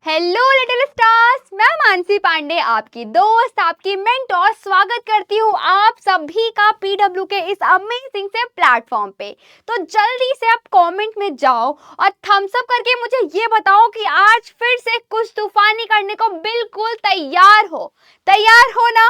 Hello little stars, मैं मानसी पांडे आपकी दोस्त, आपकी मेंटोर स्वागत करती हूँ आप सभी का पीडब्ल्यू के इस अमेजिंग से प्लेटफॉर्म पे। तो जल्दी से आप कमेंट में जाओ और थम्स अप करके मुझे ये बताओ कि आज फिर से कुछ तूफानी करने को बिल्कुल तैयार हो ना।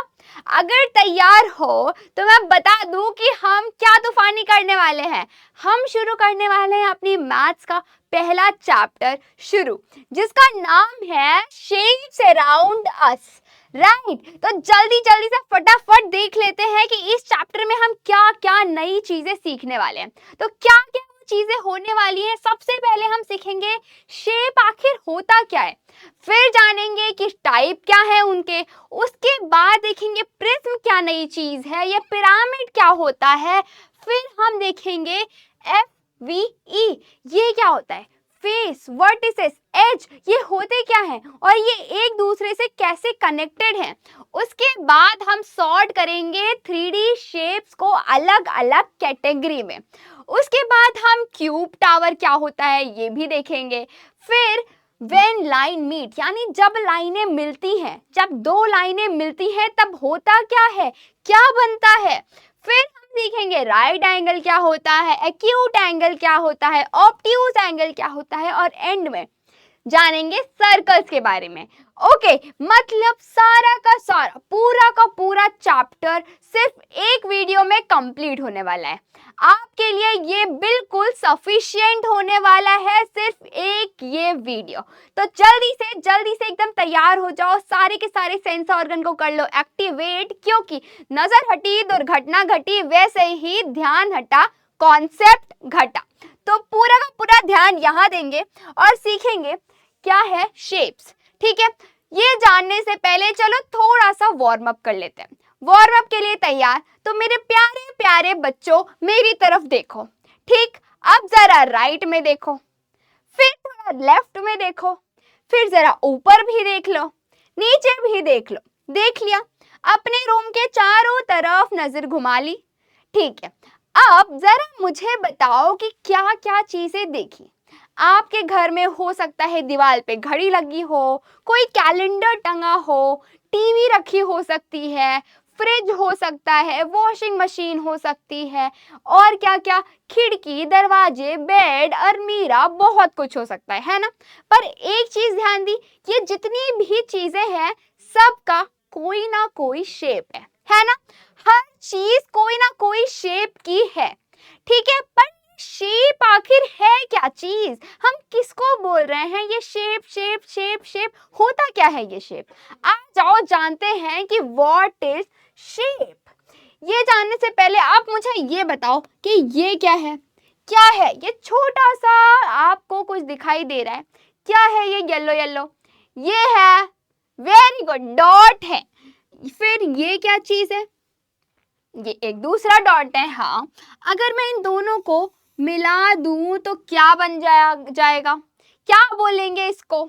अगर तैयार हो तो मैं बता दूं कि हम क्या तूफानी करने वाले हैं। हम शुरू करने वाले हैं अपनी मैथ्स का पहला चैप्टर शुरू, जिसका नाम है शेप्स अराउंड अस। राइट, तो जल्दी जल्दी से फटाफट देख लेते हैं कि इस चैप्टर में हम क्या क्या नई चीजें सीखने वाले हैं। तो क्या क्या चीजें होने वाली हैं। सबसे पहले हम सीखेंगे शेप आखिर होता क्या है, फिर जानेंगे कि टाइप क्या है उनके, उसके बाद देखेंगे प्रिज्म क्या नई चीज है, ये पिरामिड क्या होता है, फिर हम देखेंगे FVE ये क्या होता है, फेस, वर्टिसेस, एज ये होते क्या हैं और ये एक दूसरे से कैसे कनेक्टेड हैं। उसके बाद हम सॉर्ट करेंगे 3D शेप्स को अलग अलग कैटेगरी में। उसके बाद हम क्यूब टावर क्या होता है ये भी देखेंगे। फिर व्हेन लाइन मीट यानी जब लाइनें मिलती हैं, जब दो लाइनें मिलती हैं तब होता क्या है, क्या बनता है। फिर हम सीखेंगे राइट एंगल क्या होता है, एक्यूट एंगल क्या होता है, ऑब्ट्यूज एंगल क्या होता है और एंड में जानेंगे सर्कल्स के बारे में। ओके, मतलब सारा का सारा पूरा का पूरा चैप्टर सिर्फ एक वीडियो में कंप्लीट होने वाला है। आपके लिए ये बिल्कुल सफिशिएंट होने वाला है, सिर्फ एक ये वीडियो। तो जल्दी से एकदम तैयार हो जाओ, सारे के सारे सेंस ऑर्गन को कर लो एक्टिवेट, क्योंकि नजर हटी दुर्घटना घटी, वैसे ही ध्यान हटा कॉन्सेप्ट घटा। तो पूरा का पूरा ध्यान यहाँ देंगे और सीखेंगे क्या है शेप्स। ठीक है, ये जानने से पहले चलो थोड़ा सा वार्म अप कर लेते हैं। वार्म अप के लिए तैयार? तो मेरे प्यारे प्यारे बच्चों मेरी तरफ देखो। ठीक, अब जरा राइट में देखो, फिर थोड़ा लेफ्ट में देखो, फिर जरा ऊपर भी देख लो, नीचे भी देख लो। देख लिया? अपने रूम के चारों तरफ नजर घुमा ली। ठीक है, अब जरा मुझे बताओ कि क्या क्या चीजें देखी। आपके घर में हो सकता है दीवार पे घड़ी लगी हो, कोई कैलेंडर टंगा हो, टीवी रखी हो सकती है, फ्रिज हो सकता है, वॉशिंग मशीन हो सकती है, और क्या क्या, खिड़की, दरवाजे, बेड, अलमीरा, बहुत कुछ हो सकता है ना। पर एक चीज ध्यान दी, ये जितनी भी चीजें हैं सबका कोई ना कोई शेप है ना। हर चीज कोई ना कोई शेप की है। ठीक है, पर शेप आखिर है क्या चीज, हम किसको बोल रहे हैं। ये शेप शेप शेप शेप होता क्या है ये शेप। आ जाओ जानते हैं कि व्हाट इज शेप। ये जानने से पहले आप मुझे ये बताओ कि ये क्या है। क्या है ये छोटा सा आपको कुछ दिखाई दे रहा है, क्या है ये येलो येलो, ये है, वेरी गुड, डॉट है। फिर ये क्या चीज है, ये एक दूसरा डॉट है। हाँ, अगर मैं इन दोनों को मिला दूं तो क्या बन जाएगा, क्या बोलेंगे इसको।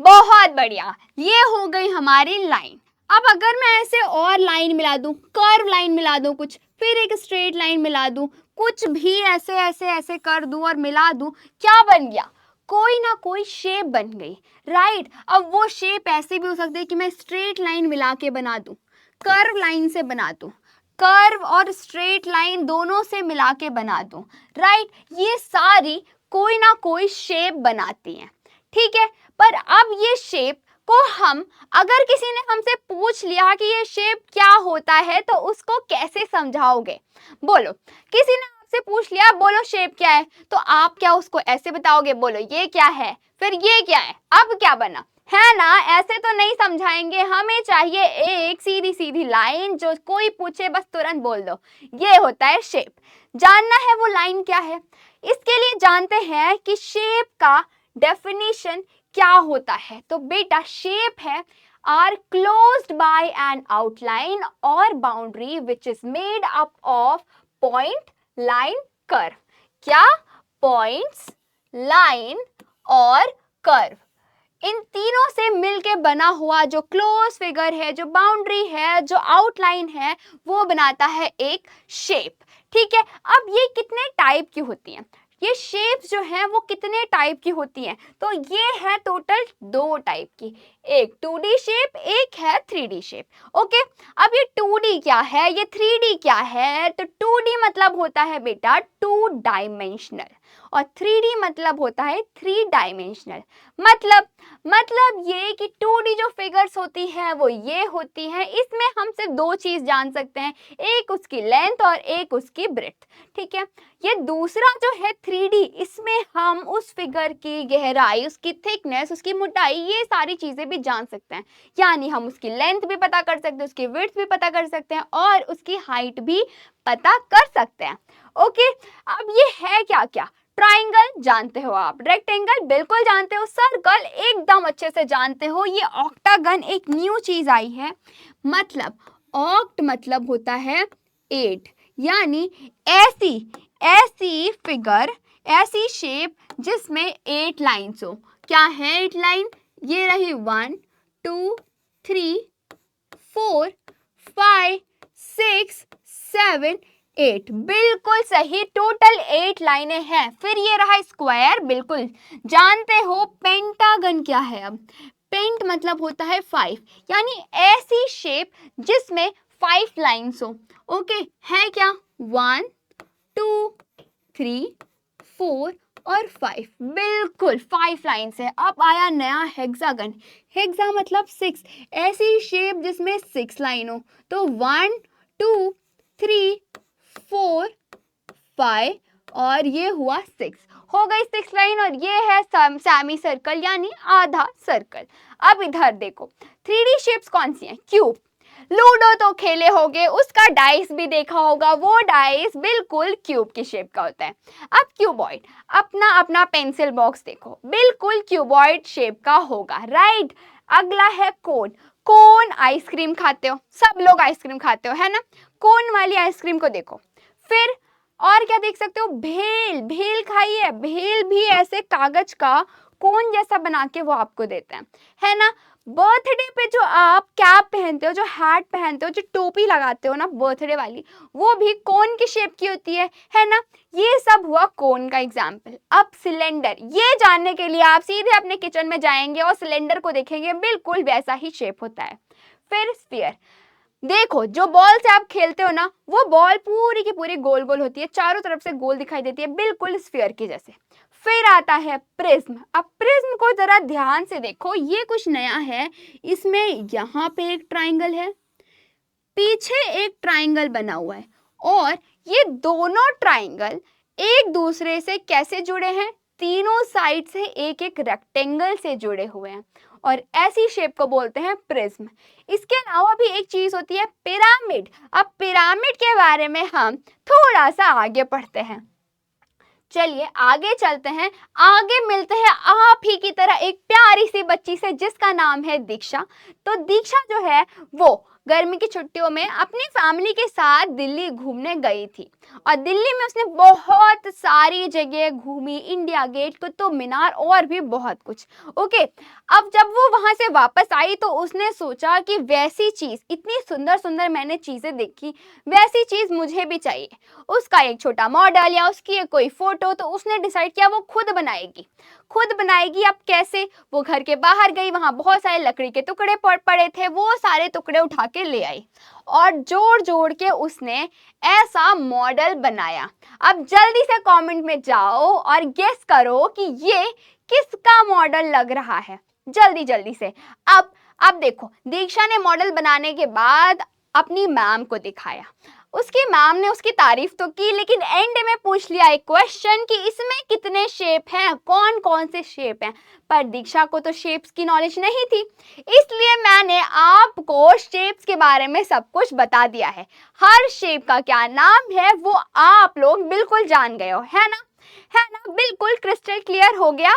बहुत बढ़िया, ये हो गई हमारी लाइन। अब अगर मैं ऐसे और लाइन मिला दूं, कर्व लाइन मिला दूं कुछ, फिर एक स्ट्रेट लाइन मिला दूं, कुछ भी ऐसे ऐसे ऐसे कर दूं और मिला दूं, क्या बन गया, कोई ना कोई शेप बन गई। राइट, अब वो शेप ऐसे भी हो सकती है कि मैं स्ट्रेट लाइन मिला के बना दूं, कर्व लाइन से बना दूं, कर्व और स्ट्रेट लाइन दोनों से मिला के बना दूं। राइट, ये सारी कोई ना कोई शेप बनाती हैं। ठीक है, पर अब ये शेप को हम, अगर किसी ने हमसे पूछ लिया कि ये शेप क्या होता है तो उसको कैसे समझाओगे। बोलो, किसी ने आपसे पूछ लिया, बोलो शेप क्या है, तो आप क्या उसको ऐसे बताओगे, बोलो ये क्या है, फिर ये क्या है, अब क्या बना, है ना। ऐसे तो नहीं समझाएंगे, हमें चाहिए एक सीधी सीधी लाइन, जो कोई पूछे बस तुरंत बोल दो, ये होता है शेप। जानना है वो लाइन क्या है, इसके लिए जानते हैं कि शेप का डेफिनेशन क्या होता है। तो बेटा शेप है are closed by an outline और boundary which is made up of point, line, curve. क्या, पॉइंट्स, लाइन और कर्व, इन तीनों से मिलके बना हुआ जो क्लोज फिगर है, जो बाउंड्री है, जो आउटलाइन है, वो बनाता है एक शेप। ठीक है, अब ये कितने टाइप की होती हैं। ये शेप्स जो हैं वो कितने टाइप की होती हैं, तो ये है टोटल 2 टाइप की, एक 2D शेप, एक है 3D शेप। ओके, अब ये 2D क्या है, ये 3D क्या है, तो 2D मतलब होता है बेटा 2 डायमेंशनल और 3D मतलब होता है 3 डायमेंशनल। मतलब ये कि 2D जो फिगर्स होती हैं वो ये होती हैं, इसमें हम सिर्फ 2 चीज जान सकते हैं, एक उसकी लेंथ और एक उसकी ब्रेड्थ। ठीक है, ये दूसरा जो है 3D, इसमें हम उस फिगर की गहराई, उसकी थिकनेस, उसकी मोटाई, ये सारी चीजें भी जान सकते हैं, यानी हम उसकी लेंथ भी पता कर सकते हैं, उसकी विड्थ भी पता कर सकते हैं और उसकी हाइट भी पता कर सकते हैं। ओके, अब ये है क्या क्या, ट्राइंगल जानते हो आप, रेक्टेंगल बिल्कुल जानते हो, सर्कल एकदम अच्छे से जानते हो, ये ऑक्टागन एक न्यू चीज आई है। मतलब ऑक्ट मतलब होता है 8, यानी ऐसी ऐसी फिगर, ऐसी शेप जिसमें 8 लाइन्स हो। क्या है 8 लाइन, ये रही 1 2 3 4 5 6 7 8, बिल्कुल सही, टोटल 8 लाइनें हैं। फिर ये रहा स्क्वायर, बिल्कुल जानते हो। पेंटागन क्या है, अब पेंट मतलब होता है 5, यानी ऐसी शेप जिसमें 5 लाइन्स हो। ओके, है क्या 1 2 3 4 और 5, बिल्कुल 5 लाइन्स है। अब आया नया हेक्सागन, हेक्सा मतलब 6, ऐसी शेप जिसमें 6 लाइन हो, तो 1 2 3 4 5 और ये हुआ 6, हो गई 6 लाइन, और ये है सेमी सर्कल यानी आधा सर्कल। अब इधर देखो 3D शेप्स कौन सी हैं, क्यूब, लूडो तो खेले होगे, उसका डाइस भी देखा होगा, वो डाइस बिल्कुल क्यूब की शेप का होता है। अब क्यूबॉइड, अपना अपना पेंसिल बॉक्स देखो, बिल्कुल क्यूबॉइड शेप का होगा, राइट। अगला है कोन, कोन आइसक्रीम खाते हो, सब लोग आइसक्रीम खाते हो, है ना, कोन वाली आइसक्रीम को देखो। फिर और क्या देख सकते हो, भेल, भेल खाई है, भेल भी ऐसे कागज का कोन जैसा बना के वो आपको देते हैं, है ना। बर्थडे पे जो आप कैप पहनते हो, जो हैट पहनते हो, जो टोपी लगाते हो ना बर्थडे वाली, वो भी कोन की शेप की होती है ना। ये सब हुआ कोन का एग्जाम्पल। अब सिलेंडर, ये जानने के लिए आप सीधे अपने किचन में जाएंगे और सिलेंडर को देखेंगे, बिल्कुल वैसा ही शेप होता है। फिर स्फीयर, देखो जो बॉल से आप खेलते हो ना, वो बॉल पूरी की पूरी गोल गोल होती है, चारों तरफ से गोल दिखाई देती है, बिल्कुल स्फीयर की जैसे। फिर आता है प्रिज्म, अब प्रिज्म को जरा ध्यान से देखो, ये कुछ नया है, इसमें यहाँ पे एक ट्राइंगल है, पीछे एक ट्राइंगल बना हुआ है, और ये दोनों ट्राइंगल एक दूसरे से कैसे जुड़े हैं, तीनों साइड से एक एक रेक्टेंगल से जुड़े हुए हैं, और ऐसी शेप को बोलते हैं प्रिज्म। इसके अलावा भी एक चीज होती है पिरामिड। अब पिरामिड के बारे में हम थोड़ा सा आगे पढ़ते हैं, चलिए आगे चलते हैं, आगे मिलते हैं आप ही की तरह एक प्यारी सी बच्ची से जिसका नाम है दीक्षा। तो दीक्षा जो है वो गर्मी की छुट्टियों में अपनी फैमिली के साथ दिल्ली घूमने गई थी, और दिल्ली में उसने बहुत सारी जगह घूमी, इंडिया गेट, कुतुब मीनार और भी बहुत कुछ। ओके, अब जब वो वहां से वापस आई तो उसने सोचा कि वैसी चीज, इतनी सुंदर सुंदर मैंने चीजें देखी, वैसी चीज मुझे भी चाहिए। उसका एक छोटा मॉडल या उसकी एक कोई फोटो, तो उसने डिसाइड किया वो खुद बनाएगी, खुद बनाएगी। अब कैसे, वो घर के बाहर गई, वहां बहुत सारे लकड़ी के टुकड़े पड़े थे, वो सारे टुकड़े उठा के ले आई और जोड़ जोड़ के उसने ऐसा मॉडल बनाया। अब जल्दी से कमेंट में जाओ और गेस करो कि ये किसका मॉडल लग रहा है, जल्दी जल्दी से। अब देखो, दीक्षा ने मॉडल बनाने के बाद अपनी मैम को दिखाया, उसकी मैम ने उसकी तारीफ तो की, लेकिन एंड में पूछ लिया एक क्वेश्चन कि इसमें कितने शेप हैं, कौन कौन से शेप हैं। पर दीक्षा को तो शेप्स की नॉलेज नहीं थी, इसलिए मैंने आपको शेप्स के बारे में सब कुछ बता दिया है। हर शेप का क्या नाम है वो आप लोग बिल्कुल जान गए हो, है ना, है ना, बिल्कुल क्रिस्टल क्लियर हो गया।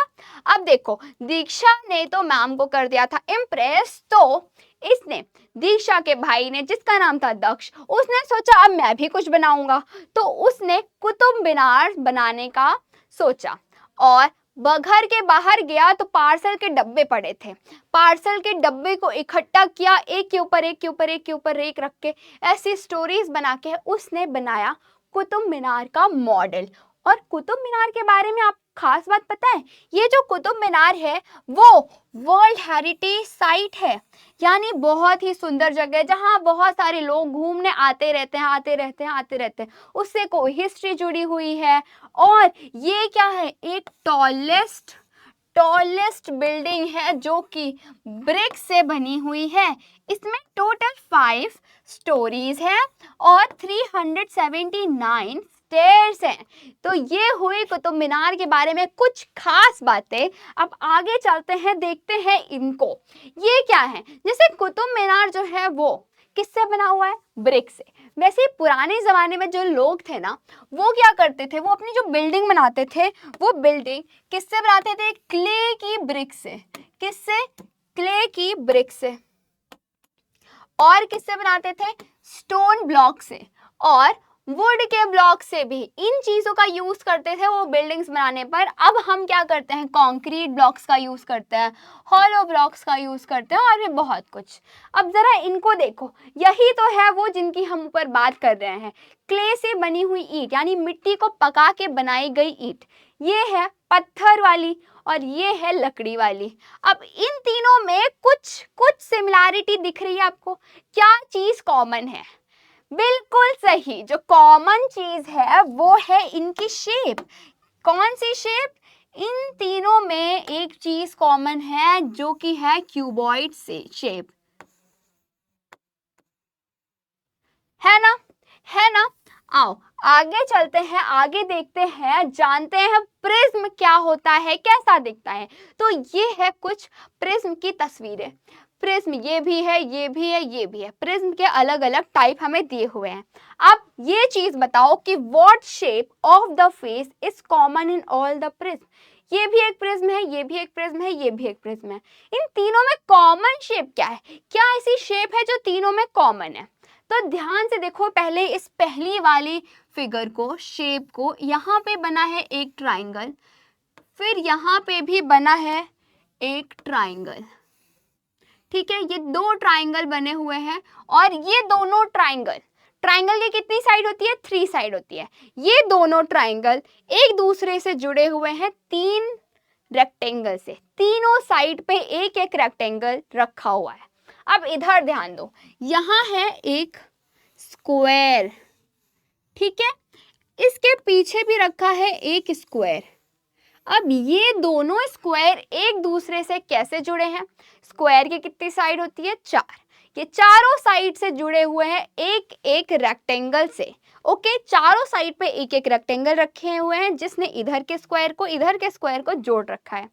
अब देखो, दीक्षा ने तो मैम को कर दिया था इम्प्रेस, तो इसने, दीक्षा के भाई ने जिसका नाम था दक्ष, उसने सोचा अब मैं भी कुछ बनाऊंगा, तो उसने कुतुब मीनार बनाने का सोचा, और घर के बाहर गया तो पार्सल के डब्बे पड़े थे, पार्सल के डब्बे को इकट्ठा किया, एक के ऊपर एक के ऊपर एक के ऊपर एक रख के, ऐसी स्टोरीज बना के उसने बनाया कुतुब मीनार का मॉडल। और कुतुब मीनार के बारे में आप खास बात पता है, ये जो कुतुब मीनार है वो वर्ल्ड हेरिटेज साइट है, यानी बहुत ही सुंदर जगह है जहाँ बहुत सारे लोग घूमने आते रहते हैं, आते रहते हैं। उससे कोई हिस्ट्री जुड़ी हुई है। और ये क्या है, एक टॉलेस्ट बिल्डिंग है जो कि ब्रिक से बनी हुई है। इसमें टोटल 5 स्टोरीज है और 379 स्टेयर्स हैं। तो ये हुई कुतुब मीनार के बारे में कुछ खास बातें। अब आगे चलते हैं, देखते हैं इनको। ये क्या है, जैसे कुतुब मीनार जो है वो किससे बना हुआ है, ब्रिक से। वैसे ही पुराने जमाने में जो लोग थे ना, वो क्या करते थे, वो अपनी जो बिल्डिंग बनाते थे वो बिल्डिंग किससे बनाते थे, क्ले की ब्रिक से। किससे, क्ले की ब्रिक से। और किससे बनाते थे, स्टोन ब्लॉक से और वुड के ब्लॉक से भी। इन चीजों का यूज करते थे वो बिल्डिंग्स बनाने पर। अब हम क्या करते हैं, कंक्रीट ब्लॉक्स का यूज करते हैं, हॉलो ब्लॉक्स का यूज करते हैं और भी बहुत कुछ। अब जरा इनको देखो, यही तो है वो जिनकी हम ऊपर बात कर रहे हैं। क्ले से बनी हुई ईंट, यानी मिट्टी को पका के बनाई गई ईंट। ये है पत्थर वाली और ये है लकड़ी वाली। अब इन तीनों में कुछ सिमिलैरिटी दिख रही है आपको। क्या चीज कॉमन है, बिल्कुल सही, जो कॉमन चीज है वो है इनकी शेप। कौन सी शेप, इन तीनों में एक चीज कॉमन है जो कि है क्यूबॉइड से शेप, है ना, है ना। आओ आगे चलते हैं, आगे देखते हैं, जानते हैं प्रिज्म क्या होता है, कैसा दिखता है। तो ये है कुछ प्रिज्म की तस्वीरें। प्रिज्म ये भी है, ये भी है, ये भी है। प्रिज्म के अलग अलग टाइप हमें दिए हुए हैं। अब ये चीज बताओ कि what shape of the face is common in all the prism. ये भी एक प्रिज्म है, ये भी एक प्रिज्म है, ये भी एक प्रिज्म है। इन तीनों में कॉमन शेप क्या है, क्या ऐसी शेप है जो तीनों में कॉमन है। तो ध्यान से देखो, पहले इस पहली वाली फिगर को, शेप को, यहाँ पे बना है एक ट्राइंगल, फिर यहाँ पे भी बना है एक ट्राइंगल। ठीक है, ये 2 ट्राइंगल बने हुए हैं और ये दोनों ट्राइंगल की कितनी साइड होती है, 3 साइड होती है। ये दोनों ट्राइंगल एक दूसरे से जुड़े हुए हैं 3 रेक्टेंगल से। तीनों साइड पे एक एक रेक्टेंगल रखा हुआ है। अब इधर ध्यान दो, यहाँ है एक स्क्वायर, ठीक है, इसके पीछे भी रखा है एक स्क्वायर। अब ये दोनों स्क्वायर एक दूसरे से कैसे जुड़े हैं, स्क्वायर की कितनी साइड होती है, 4। ये चारों साइड से जुड़े हुए हैं एक एक रेक्टेंगल से। ओके, चारों साइड पे एक एक रेक्टेंगल रखे हुए हैं जिसने इधर के स्क्वायर को जोड़ रखा है।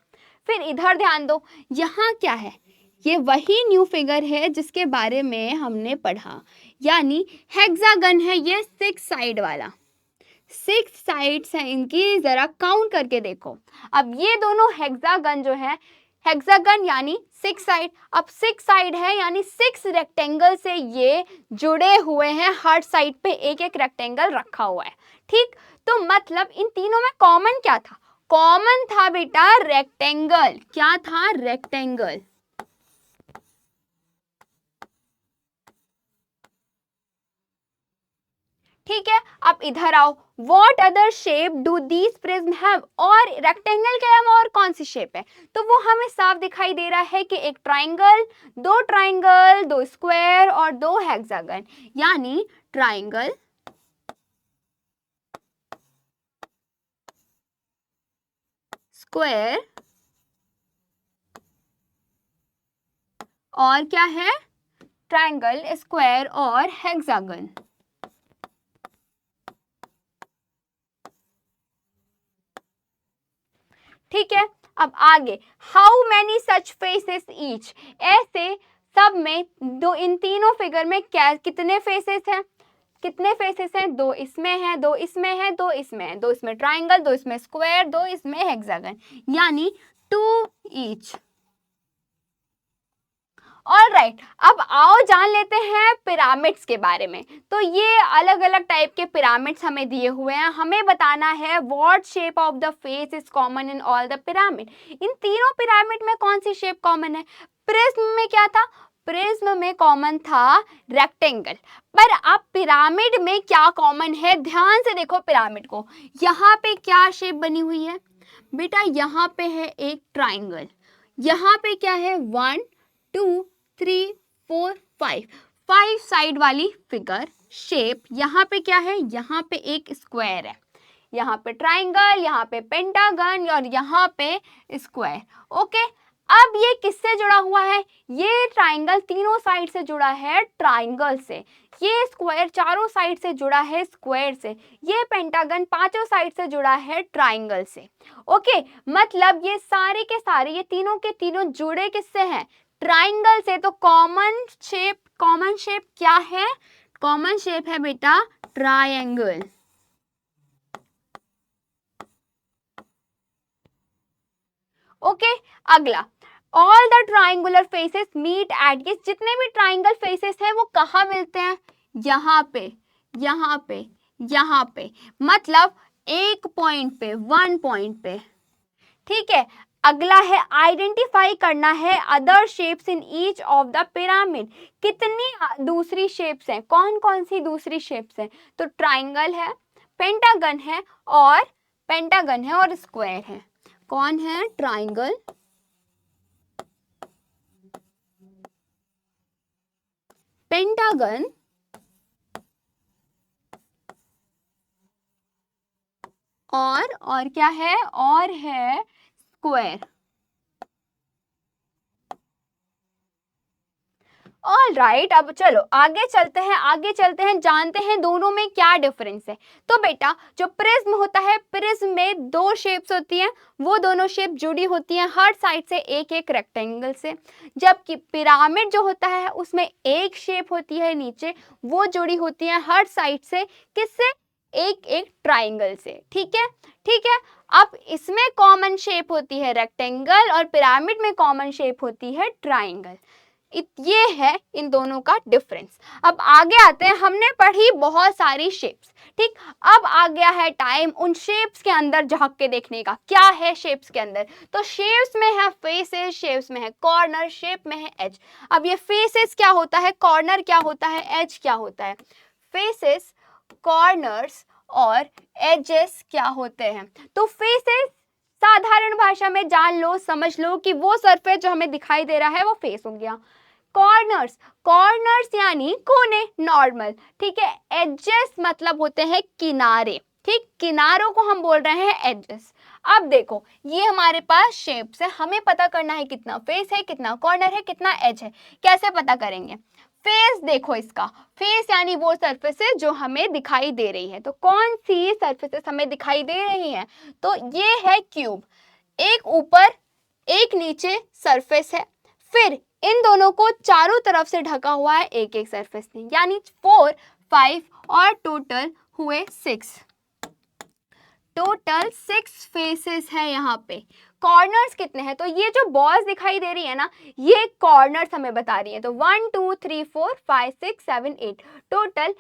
फिर इधर ध्यान दो, यहाँ क्या है, ये वही न्यू फिगर है जिसके बारे में हमने पढ़ा, यानी हेक्सागन है ये 6 साइड वाला। 6 साइड्स हैं इनकी, जरा काउंट करके देखो। अब ये दोनों हेक्सागन जो है, हेक्सागन यानी 6 साइड। अब 6 साइड है यानी 6 रेक्टेंगल से ये जुड़े हुए हैं, हर साइड पे एक एक रेक्टेंगल रखा हुआ है। ठीक, तो मतलब इन तीनों में कॉमन क्या था, कॉमन था बेटा रेक्टेंगल। क्या था, रेक्टेंगल। ठीक है, अब इधर आओ, what other shape do these prism have. और रेक्टेंगल के अलावा और कौन सी शेप है, तो वो हमें साफ दिखाई दे रहा है कि एक ट्राइंगल, 2 स्क्वायर और 2 हेक्सागन, यानी ट्राइंगल, स्क्वायर और क्या है, ट्राइंगल, स्क्वायर और हेक्सागन। ठीक है, अब आगे, how many such faces each. ऐसे सब में दो, इन तीनों फिगर में क्या कितने फेसेस हैं, कितने फेसेस हैं, 2 इसमें है, 2 इसमें है, 2 इसमें है, 2 इसमें ट्राइंगल, 2 इसमें स्क्वायर, 2 इसमें हेक्सागन, यानी 2 ईच। ऑलराइट, अब आओ जान लेते हैं पिरामिड्स के बारे में। तो ये अलग अलग टाइप के पिरामिड्स हमें दिए हुए हैं, हमें बताना है what shape of the face is common in all the pyramid. इन तीनों पिरामिड में कौन सी शेप कॉमन है, प्रिज्म में क्या था, प्रिज्म में कॉमन था रेक्टेंगल, पर अब पिरामिड में क्या कॉमन है? ध्यान से देखो पिरामिड को, यहाँ पे क्या शेप बनी हुई है बेटा? यहाँ पे है एक ट्राइंगल, यहाँ पे क्या है 1 2 3 4 5 साइड वाली फिगर शेप। यहाँ पे क्या है? यहाँ पे एक स्क्वायर है, यहाँ पे ट्राइंगल, यहाँ पे पेंटागन और यहाँ पे स्क्वायर। ओके, अब ये किससे जुड़ा हुआ है? ये ट्राइंगल तीनों साइड से जुड़ा है ट्राइंगल से, ये स्क्वायर चारों साइड से जुड़ा है स्क्वायर से, ये पेंटागन पांचों साइड से जुड़ा है ट्राइंगल से। ओके, मतलब ये सारे के सारे, ये तीनों के तीनों जुड़े किससे हैं? ट्राइंगल से। तो कॉमन शेप क्या है? कॉमन शेप है बेटा ट्रायंगल। ओके, अगला, all the triangular faces meet at, ये जितने भी ट्राइंगल फेसेस हैं वो कहाँ मिलते हैं? यहाँ पे, यहाँ पे, यहाँ पे, मतलब एक पॉइंट पे, 1 पॉइंट पे। ठीक है, अगला है आइडेंटिफाई करना है other shapes in each of the pyramid. कितनी दूसरी शेप्स हैं? कौन कौन सी दूसरी शेप्स हैं? तो ट्राइंगल है, पेंटागन है और स्क्वायर है। कौन है? ट्राइंगल, पेंटागन और क्या है? और है स्क्वायर। ऑल राइट, अब चलो आगे चलते हैं, जानते हैं दोनों में क्या डिफरेंस है। तो बेटा जो प्रिज्म होता है, प्रिज्म में दो शेप्स होती हैं, वो दोनों शेप जुड़ी होती हैं हर साइड से एक एक रेक्टेंगल से, जबकि पिरामिड जो होता है उसमें एक शेप होती है नीचे, वो जुड़ी होती है हर साइड से किससे? एक एक ट्राइंगल से। ठीक है, अब इसमें कॉमन शेप होती है रेक्टेंगल और पिरामिड में कॉमन शेप होती है ट्राइंगल। ये है इन दोनों का डिफरेंस। अब आगे आते हैं, हमने पढ़ी बहुत सारी शेप्स, ठीक। अब आ गया है टाइम उन शेप्स के अंदर झांक के देखने का। क्या है शेप्स के अंदर? तो शेप्स में है फेसेस, शेप्स में है कॉर्नर, शेप में है एज। अब ये फेसेस क्या होता है, कॉर्नर क्या होता है, एज क्या होता है? फेसेस, कॉर्नर्स और एजेस क्या होते हैं? तो फेसेस साधारण भाषा में जान लो, समझ लो कि वो सरफेस जो हमें दिखाई दे रहा है वो फेस हो गया। कॉर्नर्स यानी कोने, नॉर्मल, ठीक है। एजेस मतलब होते हैं किनारे, ठीक, किनारों को हम बोल रहे हैं एजेस। अब देखो ये हमारे पास शेप्स है, हमें पता करना है कितना फेस है, कितना कॉर्नर है, कितना एज है। कैसे पता करेंगे? फेस देखो, इसका फेस यानी वो सरफेसेस जो हमें दिखाई दे रही है। तो कौन सी सरफेसेस हमें दिखाई दे रही हैं? तो ये है क्यूब, एक ऊपर एक नीचे सरफेस है, फिर इन दोनों को चारों तरफ से ढका हुआ है एक एक सरफेस ने, यानी 4 5 और टोटल हुए 6। टोटल 6 फेसेस है यहाँ पे। कॉर्नर्स कितने हैं? तो ये जो बॉल्स दिखाई दे रही है ना, ये कॉर्नर्स हमें बता रही है। तो 1 2 3 4 5 6 7 8, टोटल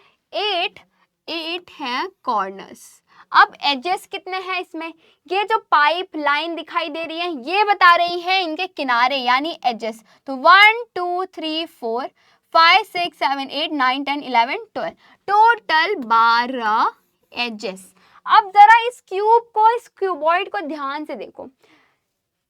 8 है कॉर्नर्स। अब एजेस कितने हैं इसमें? ये जो पाइप लाइन दिखाई दे रही है ये बता रही है इनके किनारे यानी एजेस। तो 1 2 3 4 5 6 7 8 9 10 11 12, टोटल 12 एजेस। अब जरा इस क्यूब को, इस क्यूबॉइड को ध्यान से देखो,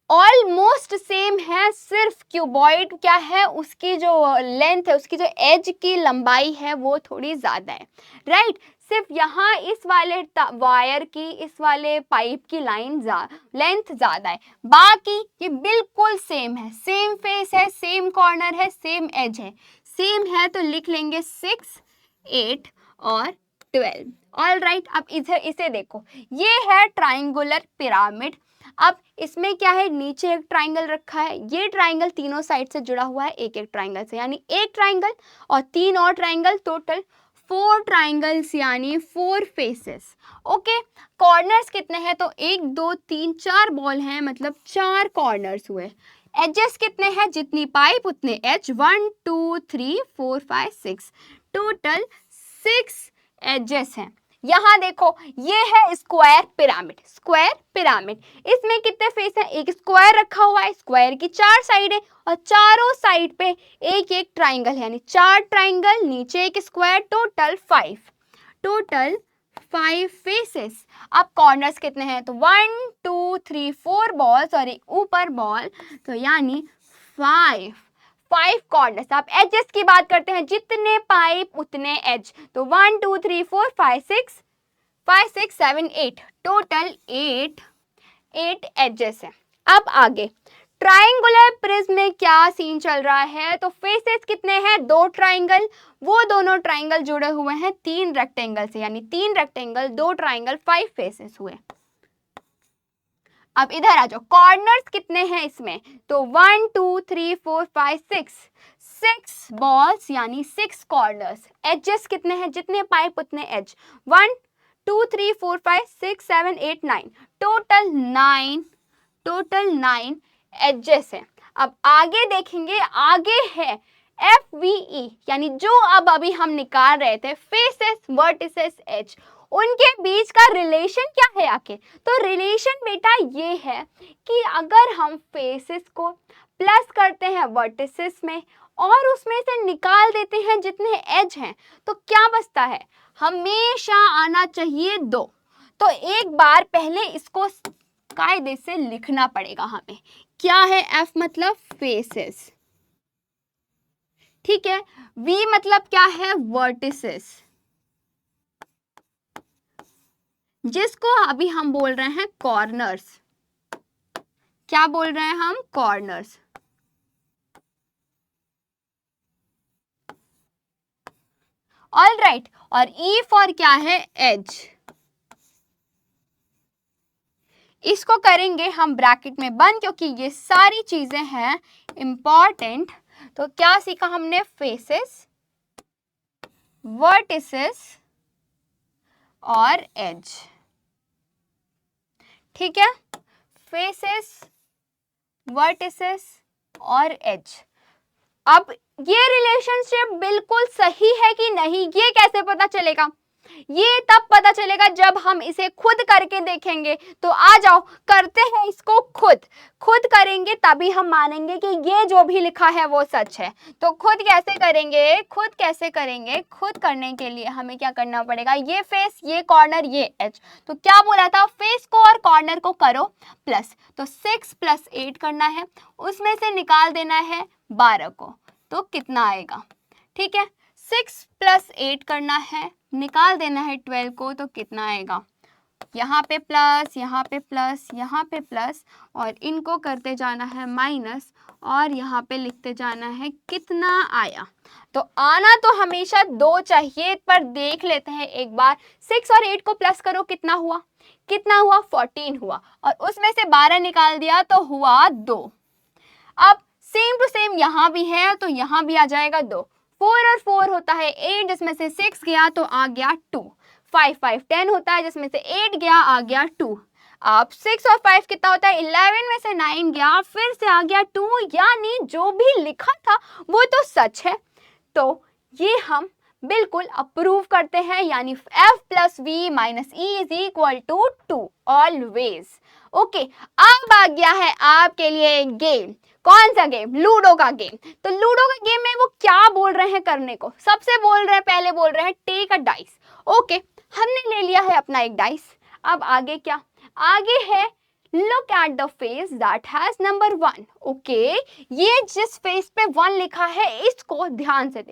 ऑलमोस्ट सेम है, सिर्फ क्यूबॉइड क्या है, उसकी जो लेंथ है, उसकी जो एज की लंबाई है वो थोड़ी ज्यादा है, राइट। सिर्फ यहाँ इस वाले वायर की, इस वाले पाइप की लेंथ ज्यादा है, बाकी ये बिल्कुल सेम है, सेम फेस है, सेम कॉर्नर है, सेम एज है, सेम है। तो लिख लेंगे 6 8 और 12। ऑल राइट, अब इसे देखो, ये है ट्राइंगुलर पिरामिड। अब इसमें क्या है, नीचे एक ट्राइंगल रखा है, ये ट्राइंगल तीनों साइड से जुड़ा हुआ है एक एक ट्राइंगल से, यानी एक ट्राइंगल और 3 और ट्राइंगल, टोटल 4 ट्राइंगल्स यानी 4 फेसेस। ओके, कॉर्नर्स कितने हैं? तो 1 2 3 4 बॉल हैं, मतलब 4 कॉर्नर्स हुए। एजेस कितने हैं? जितनी पाइप उतने एज, 1 2 3 4 5 6, टोटल 6 एजेस हैं। यहाँ देखो ये है स्क्वायर पिरामिड, स्क्वायर पिरामिड। इसमें कितने फेस हैं? एक स्क्वायर रखा हुआ है, स्क्वायर की 4 साइड है और चारों साइड पे एक एक ट्राइंगल है, यानी 4 ट्राइंगल, नीचे एक स्क्वायर, टोटल 5, टोटल 5 फेसेस। अब कॉर्नर्स कितने हैं? तो 1 2 3 4 बॉल्स और एक ऊपर बॉल, तो यानी 5 कॉर्नर्स। आप एजेस की बात करते हैं, जितने पाइप उतने एज, तो 1 2 3 4 5 6 7 8, टोटल 8 एजेस है। अब आगे ट्राइंगुलर प्रिज्म में क्या सीन चल रहा है? तो फेसेस कितने हैं? 2 ट्राइंगल, वो दोनों ट्राइंगल जुड़े हुए हैं 3 रेक्टेंगल से, यानी 3 रेक्टेंगल 2 ट्राइंगल 5 फेसेस हुए। अब इधर आ जाओ, कॉर्नर्स कितने हैं इसमें? तो 1 2 3 4 5 6 बॉल्स यानी 6 कॉर्नर्स। एजेस कितने हैं? जितने पाइप उतने एज, 1 2 3 4 5 6 7 8 9, टोटल 9 एजेस है। अब आगे देखेंगे, आगे है FVE, यानी जो अब अभी हम निकाल रहे थे, फेसेस वर्टिसेस एज, उनके बीच का रिलेशन क्या है आखिर? तो रिलेशन बेटा ये है कि अगर हम फेसेस को प्लस करते हैं वर्टिसेस में और उसमें से निकाल देते हैं जितने एज हैं, तो क्या बचता है? हमेशा आना चाहिए 2। तो एक बार पहले इसको कायदे से लिखना पड़ेगा हमें। क्या है? F मतलब फेसेस, ठीक है। V मतलब क्या है? वर्टिसेस, जिसको अभी हम बोल रहे हैं कॉर्नर्स। क्या बोल रहे हैं हम? कॉर्नर्स। All right. और E फॉर क्या है? एज। इसको करेंगे हम ब्रैकेट में बंद, क्योंकि ये सारी चीजें हैं इंपॉर्टेंट। तो क्या सीखा हमने? फेसेस, वर्टिसेस और एज, ठीक है। फेसेस, वर्टिसेस और एज। अब ये रिलेशनशिप बिल्कुल सही है कि नहीं, ये कैसे पता चलेगा? ये तब पता चलेगा जब हम इसे खुद करके देखेंगे। तो आ जाओ करते हैं इसको खुद करेंगे, तभी हम मानेंगे कि ये जो भी लिखा है वो सच है। तो खुद कैसे करेंगे? खुद करने के लिए हमें क्या करना पड़ेगा? ये फेस, ये कॉर्नर, ये एज। तो क्या बोला था? फेस को और कॉर्नर को करो प्लस, तो 6 + 8 करना है, उसमें से निकाल देना है 12 को, तो कितना आएगा? ठीक है, 6 + 8 करना है, निकाल देना है 12 को, तो कितना आएगा? यहाँ पे प्लस, यहाँ पे प्लस, यहाँ पे प्लस, और इनको करते जाना है माइनस, और यहाँ पे लिखते जाना है कितना आया। तो आना तो हमेशा 2 चाहिए, पर देख लेते हैं एक बार। 6 और 8 को प्लस करो, कितना हुआ? 14 हुआ, और उसमें से 12 निकाल दिया तो हुआ 2। अब सेम टू सेम यहाँ भी है, तो यहाँ भी आ जाएगा 2। 4 और 4 होता है 8, जिसमें से 6 गया तो आ गया 2। 5 5 10 होता है, जिसमें से 8 गया, आ गया 2। अब 6 और 5 कितना होता है? 11 में से 9 गया, फिर से आ गया 2, यानी जो भी लिखा था वो तो सच है। तो ये हम बिल्कुल अप्रूव करते हैं, यानी F + V - E = 2 always. Okay, अब आ गया है आपके लिए गेम। कौन सा गेम? लूडो का गेम। तो लूडो का गेम में वो क्या बोल रहे हैं करने को? सबसे पहले बोल रहे हैं टेक अ डाइस। ओके, हमने ले लिया है अपना एक डाइस। अब आगे क्या? आगे है look at the face that has number 1। Okay, ये जिस फेस पे 1 लिखा है इसको ध्यान से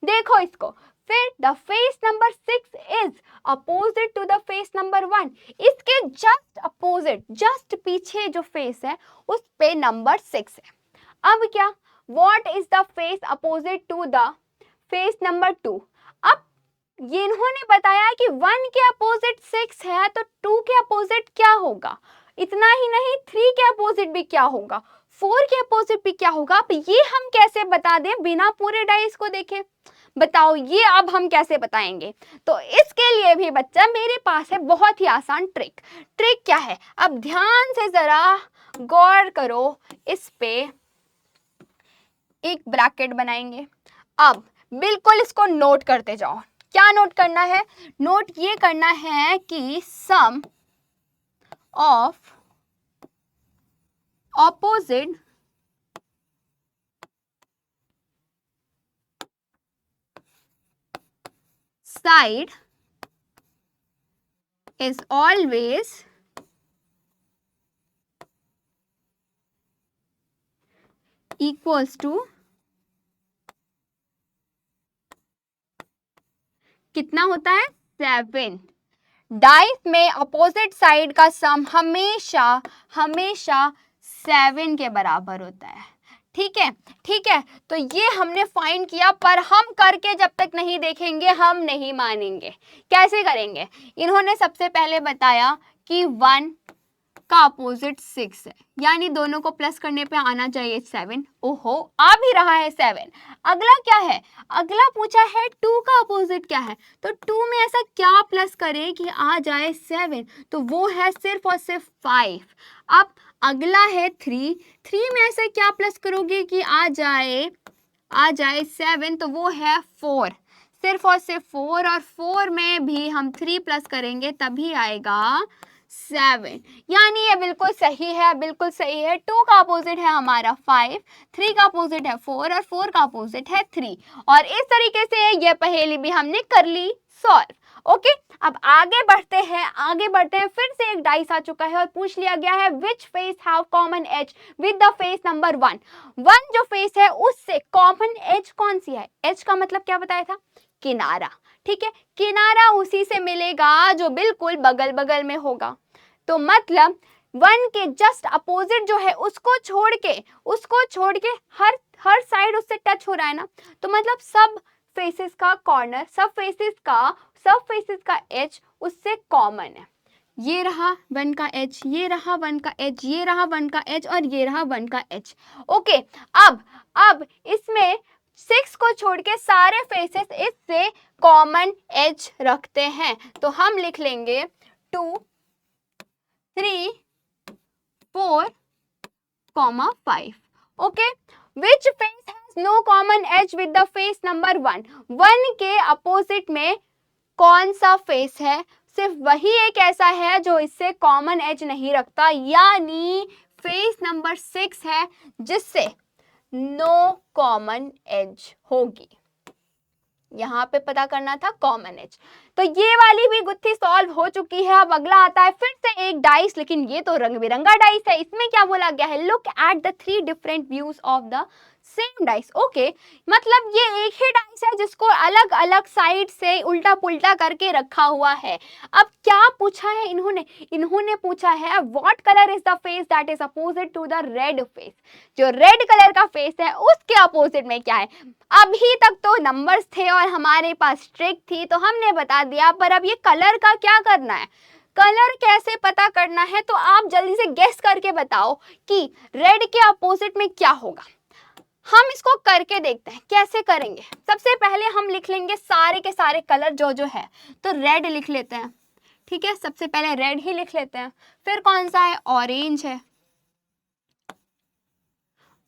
देखो इसको। फिर the face number 6 is opposite to the face number 1। इसके जस्ट अपोजिट, जस्ट पीछे जो फेस है उस पे नंबर 6 है। अब क्या? What is the face opposite to the face number 2? अब ये इन्होंने बताया कि 1 के अपोजिट 6 है, तो 2 के अपोजिट क्या होगा? इतना ही नहीं, 3 के अपोजिट भी क्या होगा? 4 के अपोजिट भी क्या होगा? अब ये हम कैसे बता दें बिना पूरे डाइस को देखे? बताओ, ये अब हम कैसे बताएंगे? तो इसके लिए भी बच्चा मेरे पास है बहुत ही आसान ट्रिक। ट्रिक क्या है? अब ध्यान से जरा गौर करो, इस पे एक ब्रैकेट बनाएंगे। अब बिल्कुल इसको नोट करते जाओ, क्या नोट करना है? नोट ये करना है कि sum of opposite side is always equals to कितना होता है? 7। डाइस में अपोजिट साइड का सम हमेशा हमेशा 7 के बराबर होता है। ठीक है, ठीक है। तो ये हमने फाइंड किया, पर हम करके जब तक नहीं देखेंगे हम नहीं मानेंगे। कैसे करेंगे? इन्होंने सबसे पहले बताया कि 1 का अपोजिट 6 है, यानी दोनों को प्लस करने पे आना चाहिए 7। ओहो, आ भी रहा है 7। अगला क्या है? अगला पूछा है 2 का अपोजिट क्या है, तो 2 में ऐसा क्या प्लस करें कि आ जाए 7, तो वो है सिर्फ और सिर्फ 5। अब अगला है 3 में ऐसे क्या प्लस करोगे कि आ जाए 7, तो वो है 4, सिर्फ और सिर्फ 4, और 4 में भी हम 3 प्लस करेंगे तभी आएगा 7। यानी ये बिल्कुल सही है, बिल्कुल सही है। 2 का अपोजिट है हमारा 5, 3 का अपोजिट है 4 और 4 का अपोजिट है 3। और इस तरीके से ये पहेली भी हमने कर ली सॉल्व। ओके, अब आगे बढ़ते हैं। फिर से एक डाइस आ चुका है और पूछ लिया गया है which face have common edge with the face number 1। 1 जो फेस है उससे कॉमन एज कौन सी है? एज का मतलब क्या बताया था? किनारा। ठीक है, किनारा उसी से मिलेगा जो बिल्कुल बगल बगल में होगा। तो मतलब 1 के जस्ट अपोजिट जो है उसको छोड़ के हर साइड उससे टच हो रहा है ना, तो मतलब सब फेसेस का कॉर्नर, सब फेसेस का एज उससे कॉमन है। ये रहा 1 का एज, ये रहा 1 का एज, ये रहा 1 का एज और ये रहा 1 का एज। ओके, अब इसमें 6 को छोड़ के सारे फेसेस इससे कॉमन एज रखते हैं, तो हम लिख लेंगे 2, 3, 4, 5। Okay, which face has no common edge with the face number 1। 1 के अपोजिट में कौन सा फेस है? सिर्फ वही एक ऐसा है जो इससे कॉमन एज नहीं रखता, यानी फेस नंबर 6 है जिससे नो कॉमन एज होगी। यहाँ पे पता करना था कॉमन एज। तो ये वाली भी गुत्थी सॉल्व हो चुकी है। अब अगला आता है फिर से एक डाइस, लेकिन ये तो रंग बिरंगा डाइस है। इसमें क्या बोला गया है? Look at the 3 different views of the same dice. Okay, मतलब ये एक ही डाइस है जिसको अलग अलग साइड से उल्टा पुल्टा करके रखा हुआ है। अब क्या पूछा है इन्होंने पूछा है what colour is the face that is opposite to the red face. जो रेड कलर का फेस है उसके अपोजिट में क्या है? अभी तक तो नंबर्स थे और हमारे पास ट्रिक थी तो हमने बता दिया, पर अब ये कलर का क्या करना है? कलर कैसे पता करना है? तो आप जल्दी से गेस करके बताओ कि रेड के अपोजिट में क्या होगा। हम इसको करके देखते हैं कैसे करेंगे। सबसे पहले हम लिख लेंगे सारे के सारे कलर जो है, तो रेड लिख लेते हैं। ठीक है, सबसे पहले रेड ही लिख लेते हैं। फिर कौन सा है? ऑरेंज है,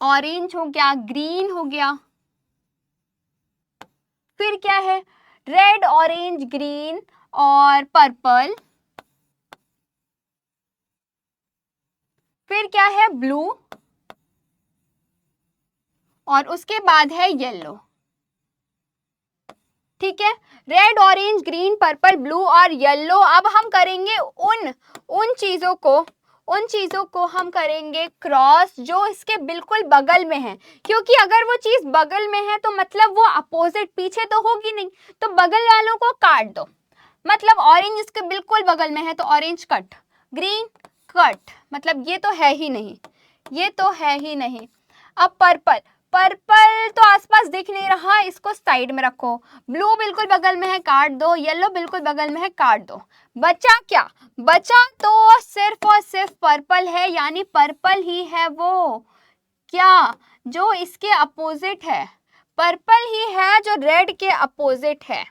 ऑरेंज हो गया, ग्रीन हो गया। फिर क्या है? रेड, ऑरेंज, ग्रीन और पर्पल। फिर क्या है? ब्लू, और उसके बाद है येलो। ठीक है, red, orange, green, purple, blue और येलो। अब हम करेंगे उन चीजों को हम करेंगे क्रॉस जो इसके बिल्कुल बगल में है, क्योंकि अगर वो चीज बगल में है तो मतलब वो अपोजिट पीछे तो होगी नहीं, तो बगल वालों को काट दो। मतलब ऑरेंज इसके बिल्कुल बगल में है तो ऑरेंज कट, ग्रीन कट, मतलब ये तो है ही नहीं, ये तो है ही नहीं। अब पर्पल तो आसपास दिख नहीं रहा, इसको साइड में रखो। ब्लू बिल्कुल बगल में है, काट दो। येलो बिल्कुल बगल में है, काट दो। बचा क्या? बचा तो सिर्फ और सिर्फ पर्पल है, यानी पर्पल ही है वो क्या जो इसके अपोजिट है। पर्पल ही है जो रेड के अपोजिट है,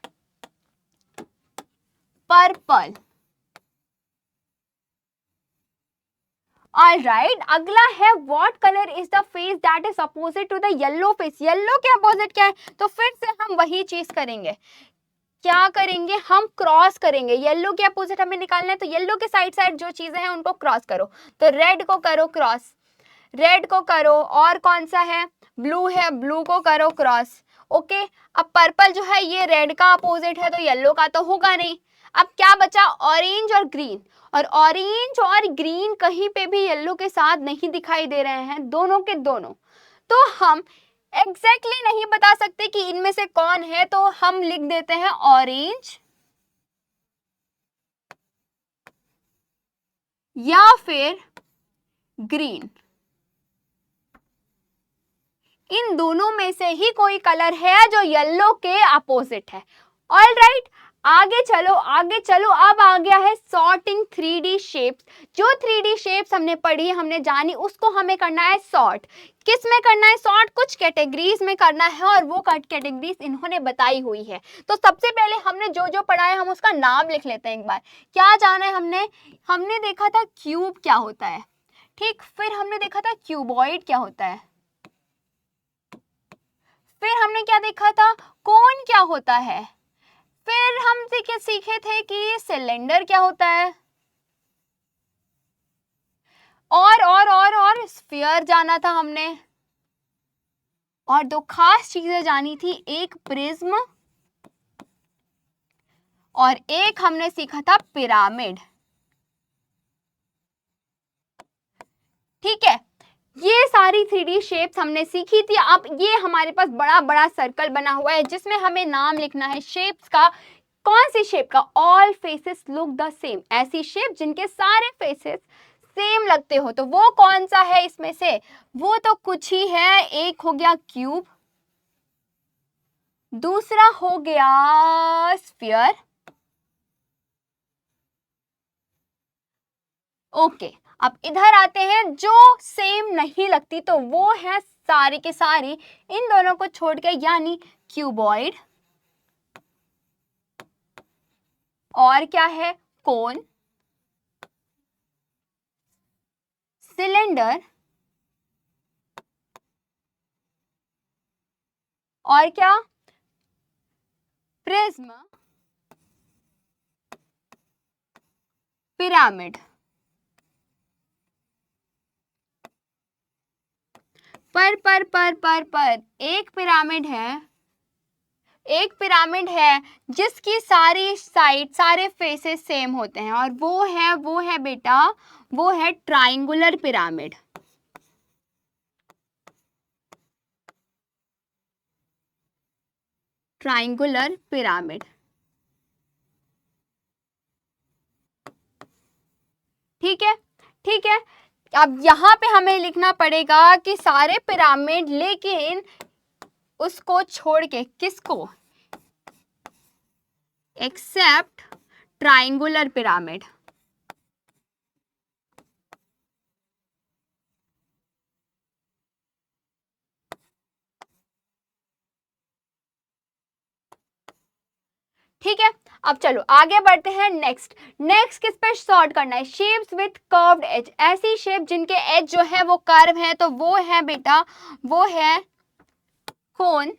पर्पल। ऑलराइट, अगला है what colour is the face that is opposite to the yellow face. Yellow के अपोजिट क्या है? तो फिर से हम वही चीज करेंगे, क्या करेंगे, हम क्रॉस करेंगे। येलो के अपोजिट हमें निकालना है, तो येलो के साइड साइड जो चीजें हैं उनको क्रॉस करो। तो रेड को करो क्रॉस, रेड को करो, और कौन सा है, ब्लू है, ब्लू को करो क्रॉस। ओके, अब पर्पल जो है ये रेड का अपोजिट है, तो येलो का तो होगा नहीं। अब क्या बचा, ऑरेंज और ग्रीन। और ऑरेंज और ग्रीन कहीं पे भी येलो के साथ नहीं दिखाई दे रहे हैं, दोनों के दोनों। तो हम एग्जैक्टली नहीं बता सकते कि इनमें से कौन है, तो हम लिख देते हैं ऑरेंज या फिर ग्रीन। इन दोनों में से ही कोई कलर है जो येलो के अपोजिट है। ऑल राइट, आगे चलो आगे चलो। अब आ गया है सॉर्टिंग 3D शेप्स। जो 3D शेप्स हमने पढ़ी, हमने जानी, उसको हमें करना है सॉर्ट। किस में करना है सॉर्ट, कुछ कैटेगरीज में करना है, और वो कैटेगरीज इन्होंने बताई हुई है। तो सबसे पहले हमने जो जो पढ़ा है हम उसका नाम लिख लेते हैं एक बार। क्या जाना है हमने, हमने देखा था क्यूब क्या होता है, ठीक, फिर हमने देखा था क्यूबॉइड क्या होता है, फिर हमने क्या देखा था, कोन क्या होता है, फिर हम सीखे थे कि सिलेंडर क्या होता है, और स्फीयर जाना था हमने, और दो खास चीजें जानी थी, एक प्रिज्म और एक हमने सीखा था पिरामिड। ठीक है, ये सारी 3D शेप्स हमने सीखी थी। अब ये हमारे पास बड़ा बड़ा सर्कल बना हुआ है जिसमें हमें नाम लिखना है शेप्स का। कौन सी शेप का, all faces look the same, ऐसी शेप जिनके सारे फेसेस सेम लगते हो। तो वो कौन सा है इसमें से, वो तो कुछ ही है। एक हो गया क्यूब, दूसरा हो गया स्फीयर, ओके। अब इधर आते हैं, जो सेम नहीं लगती तो वो है सारी की सारी इन दोनों को छोड़ के, यानी क्यूबॉइड, और क्या है, कोन, सिलेंडर, और क्या, प्रिज्म, पिरामिड। पर एक पिरामिड है, एक पिरामिड है जिसकी सारी साइड सारे फेसेस सेम होते हैं, और वो है बेटा, वो है ट्राइंगुलर पिरामिड। ट्राइंगुलर पिरामिड, ठीक है, ठीक है। अब यहाँ पे हमें लिखना पड़ेगा कि सारे पिरामिड, लेकिन उसको छोड़ के, किसको, एक्सेप्ट ट्राइंगुलर पिरामिड। ठीक है, अब चलो आगे बढ़ते हैं। नेक्स्ट नेक्स्ट किस पे सॉर्ट करना है, शेप्स विथ कर्व्ड एज। ऐसी शेप जिनके एज जो है वो कर्व है, तो वो है बेटा, वो है कोन,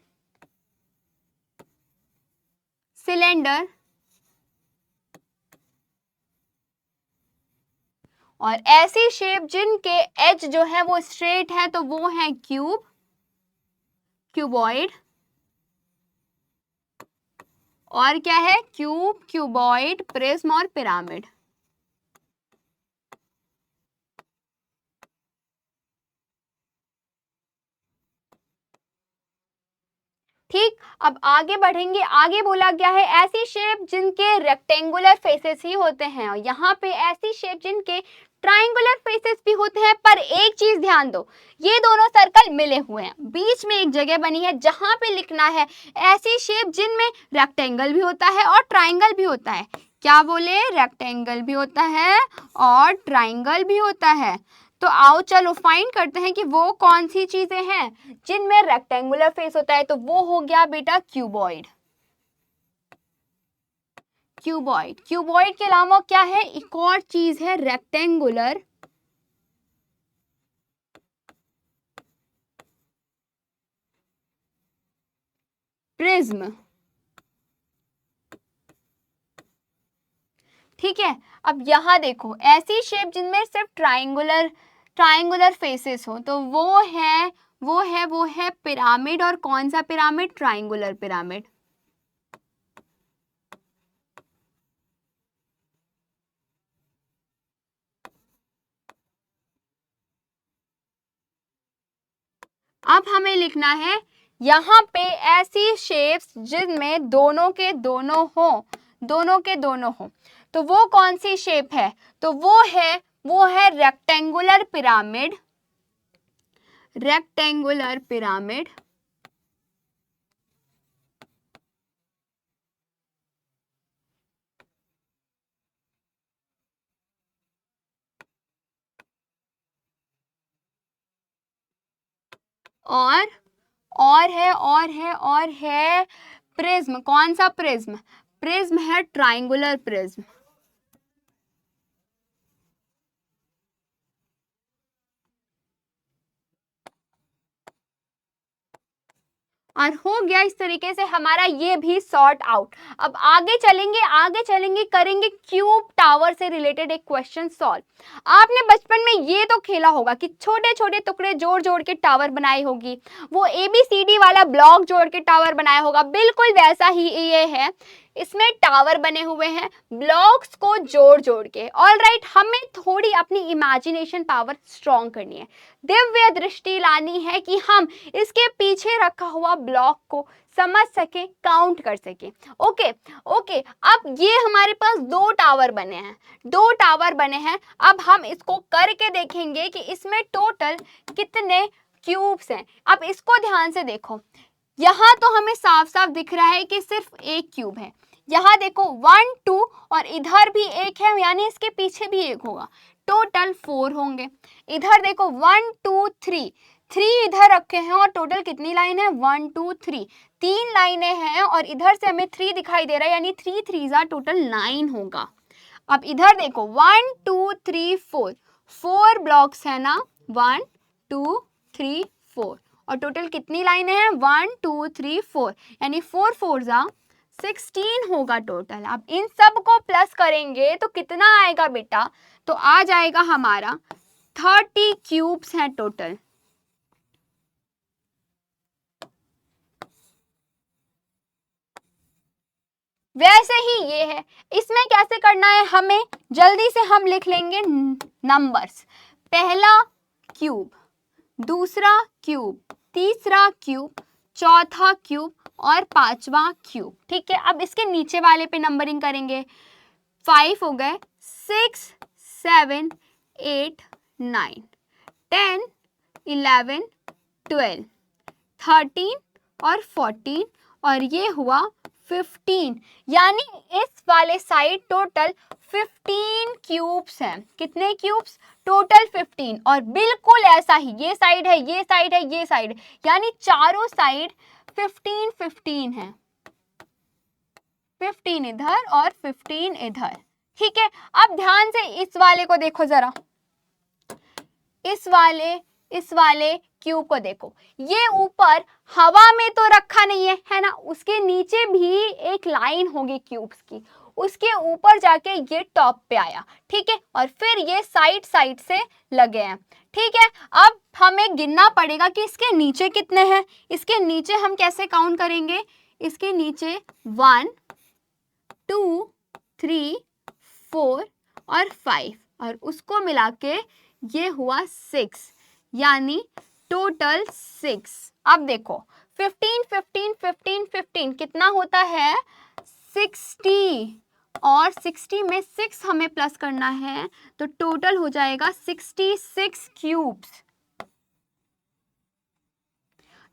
सिलेंडर, और ऐसी शेप जिनके एज जो है वो स्ट्रेट है, तो वो है क्यूब, क्यूबॉइड, और क्या है, क्यूब, क्यूबॉइड, प्रिज्म और पिरामिड। ठीक, अब आगे बढ़ेंगे। आगे बोला गया है ऐसी शेप जिनके रेक्टेंगुलर फेसेस ही होते हैं, और यहाँ पे ऐसी शेप जिनके ट्राइंगुलर फेसेस भी होते हैं। पर एक चीज ध्यान दो, ये दोनों सर्कल मिले हुए हैं, बीच में एक जगह बनी है जहां पे लिखना है ऐसी शेप जिनमें रेक्टेंगल भी होता है और ट्राइंगल भी होता है। क्या बोले, रेक्टेंगल भी होता है और ट्राइंगल भी होता है। तो आओ चलो फाइंड करते हैं कि वो कौन सी चीजें हैं जिनमें रेक्टेंगुलर फेस होता है। तो वो हो गया बेटा क्यूबॉइड। क्यूबॉइड, क्यूबॉइड के अलावा क्या है, एक और चीज है रेक्टेंगुलर, प्रिज्म, ठीक है। अब यहाँ देखो ऐसी शेप जिनमें सिर्फ ट्राइंगुलर फेसेस हो, तो वो है पिरामिड। और कौन सा पिरामिड? Triangular pyramid. अब हमें लिखना है यहाँ पे ऐसी शेप्स जिनमें दोनों के दोनों हो, तो वो कौन सी शेप है? तो वो है रेक्टेंगुलर पिरामिड। Rectangular pyramid. और है प्रिज्म। कौन सा प्रिज्म? प्रिज्म है ट्राइंगुलर प्रिज्म। और हो गया इस तरीके से हमारा ये भी सॉर्ट आउट। अब आगे चलेंगे करेंगे क्यूब टावर से रिलेटेड एक क्वेश्चन सॉल्व। आपने बचपन में ये तो खेला होगा कि छोटे छोटे टुकड़े जोड़ जोड़ के टावर बनाई होगी, वो ABCD वाला ब्लॉक जोड़ के टावर बनाया होगा। बिल्कुल वैसा ही ये है, इसमें टावर बने हुए हैं ब्लॉक्स को जोड़ जोड़ के। ऑलराइट, हमें थोड़ी अपनी इमेजिनेशन पावर स्ट्रॉन्ग करनी है, दिव्य दृष्टि लानी है कि हम इसके पीछे रखा हुआ ब्लॉक को समझ सके, काउंट कर सके। ओके, अब ये हमारे पास दो टावर बने हैं। अब हम इसको करके देखेंगे कि इसमें टोटल कितने क्यूब्स हैं। अब इसको ध्यान से देखो, यहाँ तो हमें साफ साफ दिख रहा है कि सिर्फ एक क्यूब है। यहाँ देखो 1 2 और इधर भी एक है, यानी इसके पीछे भी एक होगा, टोटल 4 होंगे। इधर देखो 1 2 3 इधर रखे हैं और टोटल कितनी लाइन है? 1 2 3, 3 लाइनें हैं और इधर से हमें 3 दिखाई दे रहा है, यानी 3 3 टोटल 9 होगा। अब इधर देखो 1 2 3 4 ब्लॉक्स है ना, 1 2 3 4 और टोटल कितनी लाइनें हैं? 1 2 3 4, यानी 4 4 16 होगा टोटल। अब इन सब को प्लस करेंगे तो कितना आएगा बेटा? तो आ जाएगा हमारा 30 क्यूब्स हैं टोटल। वैसे ही ये है, इसमें कैसे करना है हमें, जल्दी से हम लिख लेंगे नंबर्स। पहला क्यूब, दूसरा क्यूब, तीसरा क्यूब, चौथा क्यूब और पांचवा क्यूब। ठीक है, अब इसके नीचे वाले पे नंबरिंग करेंगे। 5 हो गए, 6 7 8 9 10 11 12 13 और 14 और ये हुआ 15, यानी इस वाले साइड टोटल 15 क्यूब्स हैं। कितने क्यूब्स? टोटल 15। और बिल्कुल ऐसा ही ये साइड है, ये साइड है, ये साइड है, यानी चारों साइड 15 15 है। 15 इधर और 15 इधर। ठीक है, अब ध्यान से इस वाले को देखो जरा, इस वाले क्यूब को देखो, ये ऊपर हवा में तो रखा नहीं है ना, उसके नीचे भी एक लाइन होगी क्यूब्स की, उसके ऊपर जाके ये टॉप पे आया। ठीक है, और फिर ये साइड साइड से लगे हैं। ठीक है, अब हमें गिनना पड़ेगा कि इसके नीचे कितने हैं। इसके नीचे हम कैसे काउंट करेंगे? इसके नीचे 1 2 3 4 और 5 और उसको मिला के ये हुआ 6, यानी टोटल 6। अब देखो 15 15 15 15 कितना होता है? 60, और 60 में 6 हमें प्लस करना है, तो टोटल हो जाएगा 66 क्यूब्स।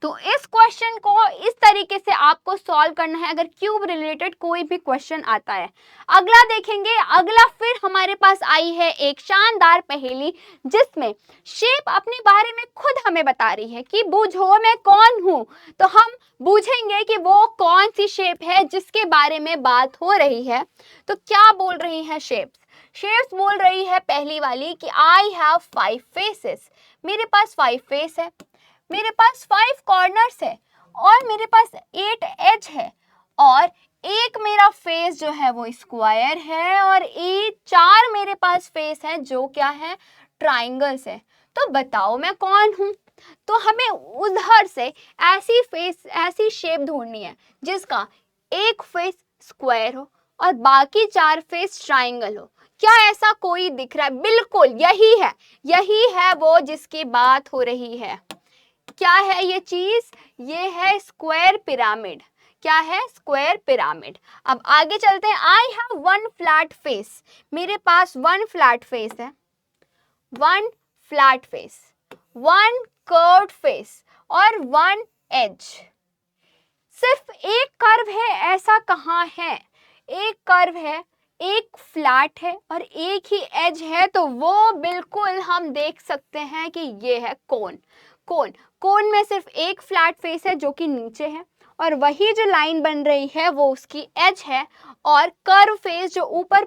तो इस क्वेश्चन को इस तरीके से आपको सॉल्व करना है अगर क्यूब रिलेटेड कोई भी क्वेश्चन आता है। अगला देखेंगे, अगला फिर हमारे पास आई है एक शानदार पहेली जिसमें शेप अपने बारे में खुद हमें बता रही है कि बूझो मैं कौन हूं। तो हम बूझेंगे कि वो कौन सी शेप है जिसके बारे में बात हो रही है। तो क्या बोल रही है शेप्स बोल रही है पहली वाली कि आई हैव 5 फेसेस, मेरे पास 5 फेस है, मेरे पास 5 कॉर्नर्स है और मेरे पास 8 एज है और एक मेरा फेस जो है वो स्क्वायर है और एक 4 मेरे पास फेस है जो क्या है, ट्राइंगल्स है। तो बताओ मैं कौन हूँ? तो हमें उधर से ऐसी शेप ढूंढनी है जिसका एक फेस स्क्वायर हो और बाकी 4 फेस ट्राइंगल हो। क्या ऐसा कोई दिख रहा है? बिल्कुल यही है वो जिसकी बात हो रही है। क्या है ये चीज? ये है स्क्वायर पिरामिड। क्या है? Square pyramid. अब आगे चलते हैं। आई हैव वन फ्लैट फेस। मेरे पास वन फ्लैट फेस है, one flat face, one curved face और वन एज। सिर्फ एक कर्व है, ऐसा कहाँ है? एक कर्व है, एक फ्लैट है और एक ही एज है, तो वो बिल्कुल हम देख सकते हैं कि ये है कोन। कोन में सिर्फ एक फ्लैट फेस है जो कि नीचे है और वही जो लाइन बन रही है वो उसकी एज है और कर्व फेस जो ऊपर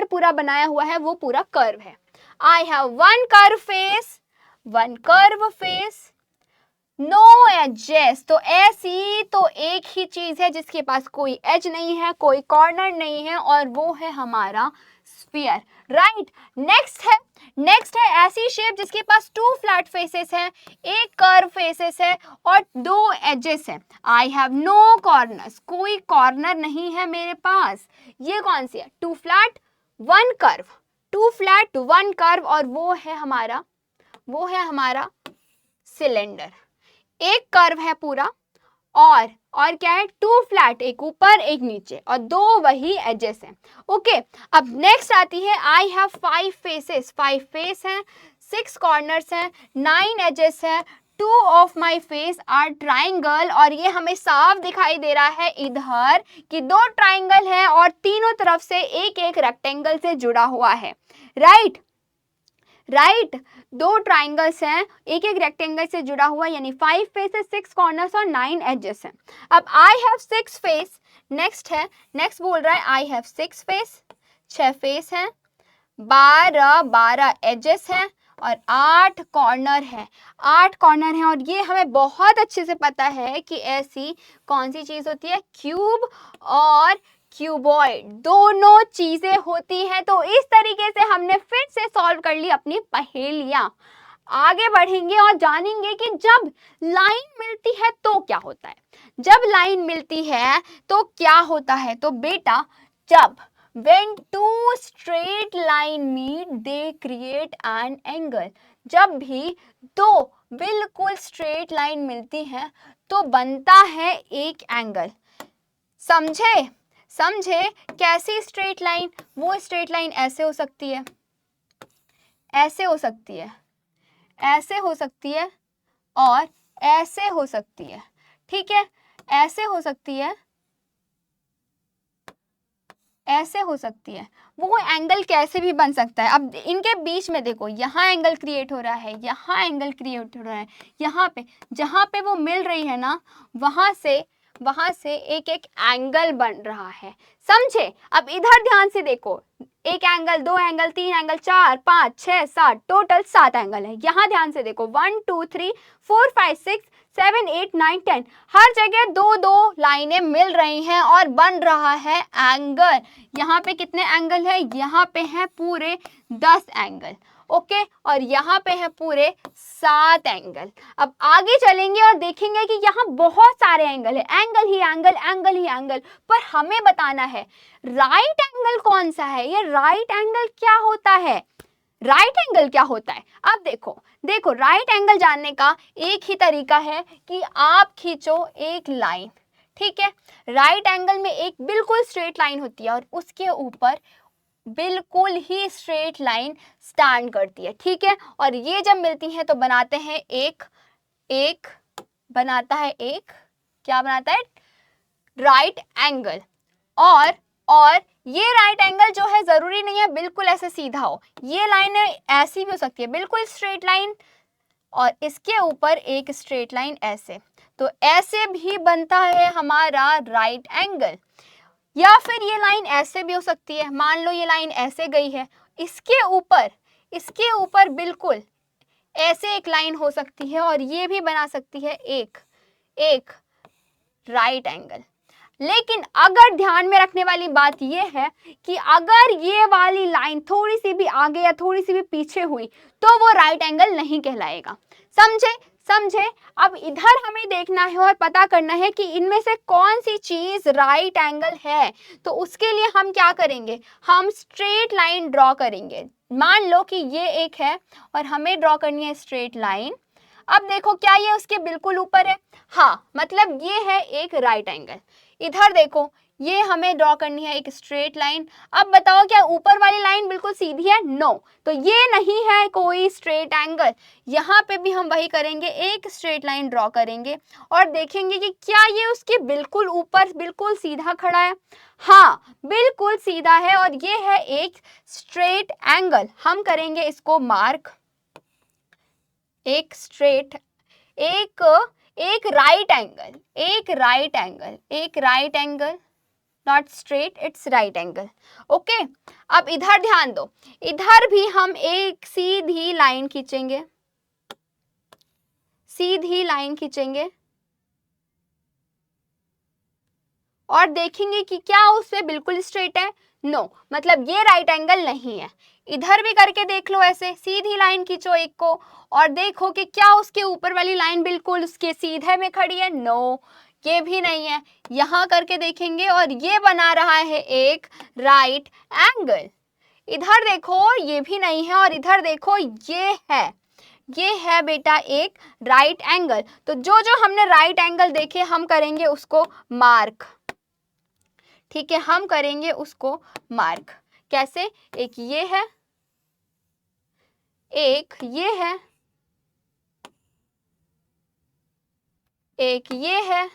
पूरा बनाया हुआ है वो पूरा कर्व है। I have one curve face, one curve face, no edges. तो ऐसी तो एक ही चीज है जिसके पास कोई एज नहीं है, कोई कॉर्नर नहीं है और वो है हमारा स्फीयर, राइट। नेक्स्ट है ऐसी शेप जिसके पास 2 फ्लैट फेसेस है, एक कर्व फेसेस है और 2 एजेस है। I have no corners. कोई कॉर्नर नहीं है मेरे पास। ये कौन सी है? 2 फ्लैट 1 कर्व, 2 फ्लैट 1 कर्व और वो है हमारा सिलेंडर। एक कर्व है पूरा और क्या है? 2 फ्लैट, एक ऊपर एक नीचे और 2 वही एजेस हैं। ओके, अब नेक्स्ट आती है आई हैव 5 फेसेस। 5 फेस हैं, 6 कॉर्नर्स हैं, 9 एजेस हैं, 2 of my face are triangle. और ये हमें साफ दिखाई दे रहा है इधर कि 2 ट्राइंगल है और तीनों तरफ से एक एक रेक्टेंगल से जुड़ा हुआ है, राइट। 2 ट्राइंगल्स हैं, एक एक रेक्टेंगल से जुड़ा हुआ, यानी 5 फेसेस, 6 कॉर्नर्स और 9 एजेस हैं। अब आई हैव 6 फेस। नेक्स्ट बोल रहा है आई हैव 6 फेस, 6 फेस हैं, 12 एजेस हैं और 8 कॉर्नर है। 8 कॉर्नर है और ये हमें बहुत अच्छे से पता है कि ऐसी कौन सी चीज होती है? क्यूब और क्यूबॉइड, दोनों चीजें होती हैं। तो इस तरीके से हमने फिर से सॉल्व कर ली अपनी पहेलियां। आगे बढ़ेंगे और जानेंगे कि जब लाइन मिलती है तो क्या होता है। जब लाइन मिलती है तो क्या होता है? तो बेटा, जब when two straight line meet they create an angle। जब भी दो बिल्कुल स्ट्रेट लाइन मिलती है तो बनता है एक एंगल। समझे कैसी स्ट्रेट लाइन? वो स्ट्रेट लाइन ऐसे हो सकती है, ऐसे हो सकती है, ऐसे हो सकती है और ऐसे हो सकती है, ठीक है। ऐसे हो सकती है, ऐसे हो सकती है। वो एंगल कैसे भी बन सकता है। अब इनके बीच में देखो, यहाँ एंगल क्रिएट हो रहा है, यहाँ एंगल क्रिएट हो रहा है, यहाँ पे जहाँ पे वो मिल रही है ना, वहां से एक एक एंगल बन रहा है, समझे। अब इधर ध्यान से देखो, एक angle, 2 angle, 3 angle, 4 5 6 7, total 7 angle है। यहाँ ध्यान से देखो 1 2 3 4 5 6 7 8 9 10, हर जगह 2 लाइनें मिल रही हैं और बन रहा है एंगल। यहाँ पे कितने एंगल है? यहाँ पे है पूरे 10 एंगल, ओके। और यहाँ पे है पूरे 7 एंगल। अब आगे चलेंगे और देखेंगे कि यहाँ बहुत सारे एंगल है, एंगल ही एंगल, एंगल ही एंगल। पर हमें बताना है राइट एंगल कौन सा है। ये राइट एंगल क्या होता है? राइट एंगल क्या होता है? अब देखो राइट एंगल जानने का एक ही तरीका है कि आप खींचो एक लाइन, ठीक है। राइट एंगल में एक बिल्कुल स्ट्रेट लाइन होती है और उसके ऊपर बिल्कुल ही स्ट्रेट लाइन स्टैंड करती है, ठीक है। और ये जब मिलती है तो बनाते हैं एक क्या बनाता है? Right angle. और ये राइट एंगल जो है जरूरी नहीं है बिल्कुल ऐसे सीधा हो, ये लाइन ऐसी भी हो सकती है, बिल्कुल स्ट्रेट लाइन और इसके ऊपर एक स्ट्रेट लाइन ऐसे। तो ऐसे भी बनता है हमारा राइट एंगल। या फिर ये लाइन ऐसे भी हो सकती है, मान लो ये लाइन ऐसे गई है, इसके ऊपर बिल्कुल ऐसे एक लाइन हो सकती है और ये भी बना सकती है एक राइट एंगल। लेकिन अगर ध्यान में रखने वाली बात यह है कि अगर ये वाली लाइन थोड़ी सी भी आगे या थोड़ी सी भी पीछे हुई तो वो राइट एंगल नहीं कहलाएगा। समझे समझे। अब इधर हमें देखना है और पता करना है कि इनमें से कौन सी चीज राइट एंगल है। तो उसके लिए हम क्या करेंगे, हम स्ट्रेट लाइन ड्रॉ करेंगे। मान लो कि ये एक है और हमें ड्रॉ करनी है स्ट्रेट लाइन। अब देखो क्या ये उसके बिल्कुल ऊपर है, हाँ, मतलब ये है एक राइट एंगल। इधर देखो ये हमें ड्रॉ करनी है एक स्ट्रेट लाइन। अब बताओ क्या ऊपर वाली लाइन बिल्कुल सीधी है? नो, तो ये नहीं है कोई स्ट्रेट एंगल। यहाँ पे भी हम वही करेंगे, एक स्ट्रेट लाइन ड्रॉ करेंगे और देखेंगे कि क्या ये उसके बिल्कुल ऊपर बिल्कुल सीधा खड़ा है। हाँ, बिल्कुल सीधा है और ये है एक स्ट्रेट एंगल। हम करेंगे इसको मार्क, एक स्ट्रेट, एक एक राइट एंगल, एक राइट एंगल, एक right angle, not straight, it's right angle. Okay, अब इधर ध्यान दो, इधर भी हम एक सीधी लाइन खींचेंगे, सीधी लाइन खींचेंगे और देखेंगे कि क्या उससे बिल्कुल स्ट्रेट है? नो, मतलब ये राइट एंगल नहीं है। इधर भी करके देख लो, ऐसे सीधी लाइन खींचो एक को और देखो कि क्या उसके ऊपर वाली लाइन बिल्कुल उसके सीधे में खड़ी है? नो, ये भी नहीं है। यहाँ करके देखेंगे और ये बना रहा है एक राइट एंगल। इधर देखो ये भी नहीं है और इधर देखो ये है बेटा एक राइट एंगल। तो जो जो हमने राइट एंगल देखे हम करेंगे उसको मार्क। ठीक है, हम करेंगे उसको मार्क। कैसे? एक ये है, एक ये है, एक ये है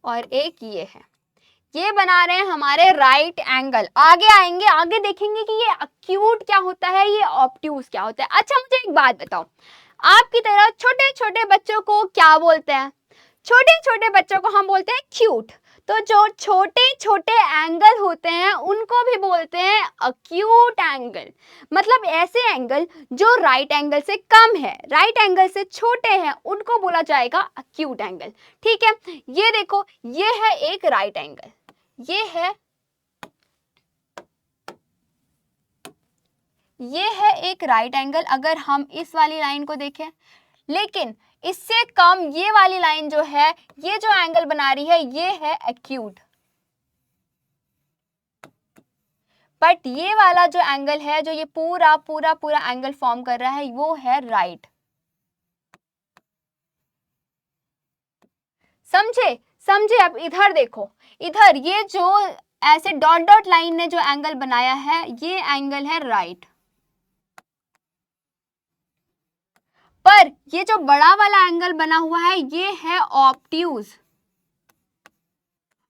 और एक ये है। ये बना रहे हैं हमारे राइट एंगल। आगे आएंगे, आगे देखेंगे कि ये एक्यूट क्या होता है, ये ऑब्ट्यूज क्या होता है। अच्छा मुझे एक बात बताओ, आपकी तरह छोटे छोटे बच्चों को क्या बोलते हैं? छोटे छोटे बच्चों को हम बोलते हैं क्यूट। तो जो छोटे छोटे एंगल होते हैं उनको भी बोलते हैं एक्यूट एंगल। मतलब ऐसे एंगल जो राइट एंगल से कम है, राइट एंगल से छोटे हैं, उनको बोला जाएगा एक्यूट एंगल। ठीक है, ये देखो ये है एक राइट एंगल, ये है एक राइट एंगल अगर हम इस वाली लाइन को देखें। लेकिन इससे कम ये वाली लाइन जो है, ये जो एंगल बना रही है, ये है एक्यूट। बट ये वाला जो एंगल है, जो ये पूरा पूरा पूरा एंगल फॉर्म कर रहा है, वो है राइट। समझे समझे। अब इधर देखो, इधर ये जो ऐसे डॉट डॉट लाइन ने जो एंगल बनाया है, ये एंगल है राइट। पर ये जो बड़ा वाला एंगल बना हुआ है, ये है ऑब्ट्यूज।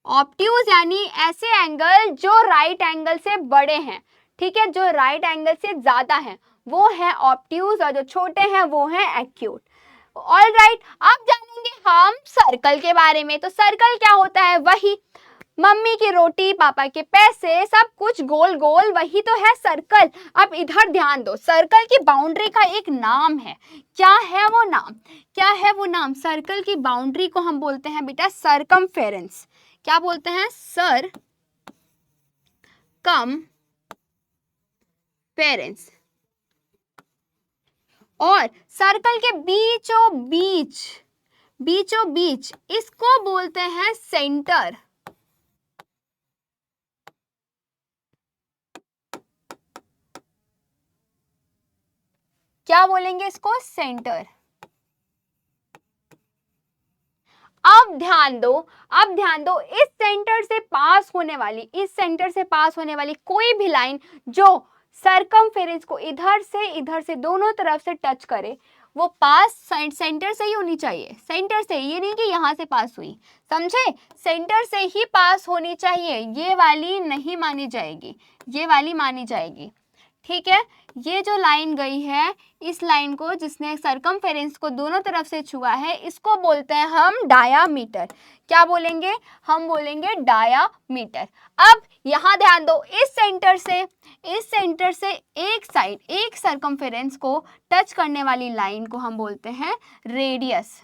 ऑब्ट्यूज यानी ऐसे एंगल जो राइट एंगल से बड़े हैं। ठीक है, जो राइट एंगल से ज्यादा हैं वो है ऑब्ट्यूज और जो छोटे हैं वो है एक्यूट। ऑल राइट, अब जानेंगे हम सर्कल के बारे में। तो सर्कल क्या होता है? वही मम्मी की रोटी, पापा के पैसे, सब कुछ गोल गोल, वही तो है सर्कल। अब इधर ध्यान दो, सर्कल की बाउंड्री का एक नाम है। क्या है वो नाम? क्या है वो नाम? सर्कल की बाउंड्री को हम बोलते हैं बेटा सरकमफेरेंस। क्या बोलते हैं? सरकमफेरेंस। और सर्कल के बीचों बीच इसको बोलते हैं सेंटर। क्या बोलेंगे इसको? सेंटर। अब ध्यान दो, इस सेंटर से पास होने वाली कोई भी लाइन जो सरकमफेरेंस को इधर से दोनों तरफ से टच करे, वो पास सेंटर से ही होनी चाहिए। सेंटर से, ये नहीं कि यहां से पास हुई, समझे? सेंटर से ही पास होनी चाहिए। ये वाली नहीं मानी जाएगी, ये वाली मानी जाएगी। ठीक है, ये जो लाइन गई है, इस लाइन को जिसने सरकमफेरेंस को दोनों तरफ से छुआ है, इसको बोलते हैं हम डायामीटर। क्या बोलेंगे? हम बोलेंगे डायामीटर। अब यहां ध्यान दो, इस सेंटर से एक साइड, एक सरकमफेरेंस को टच करने वाली लाइन को हम बोलते हैं रेडियस।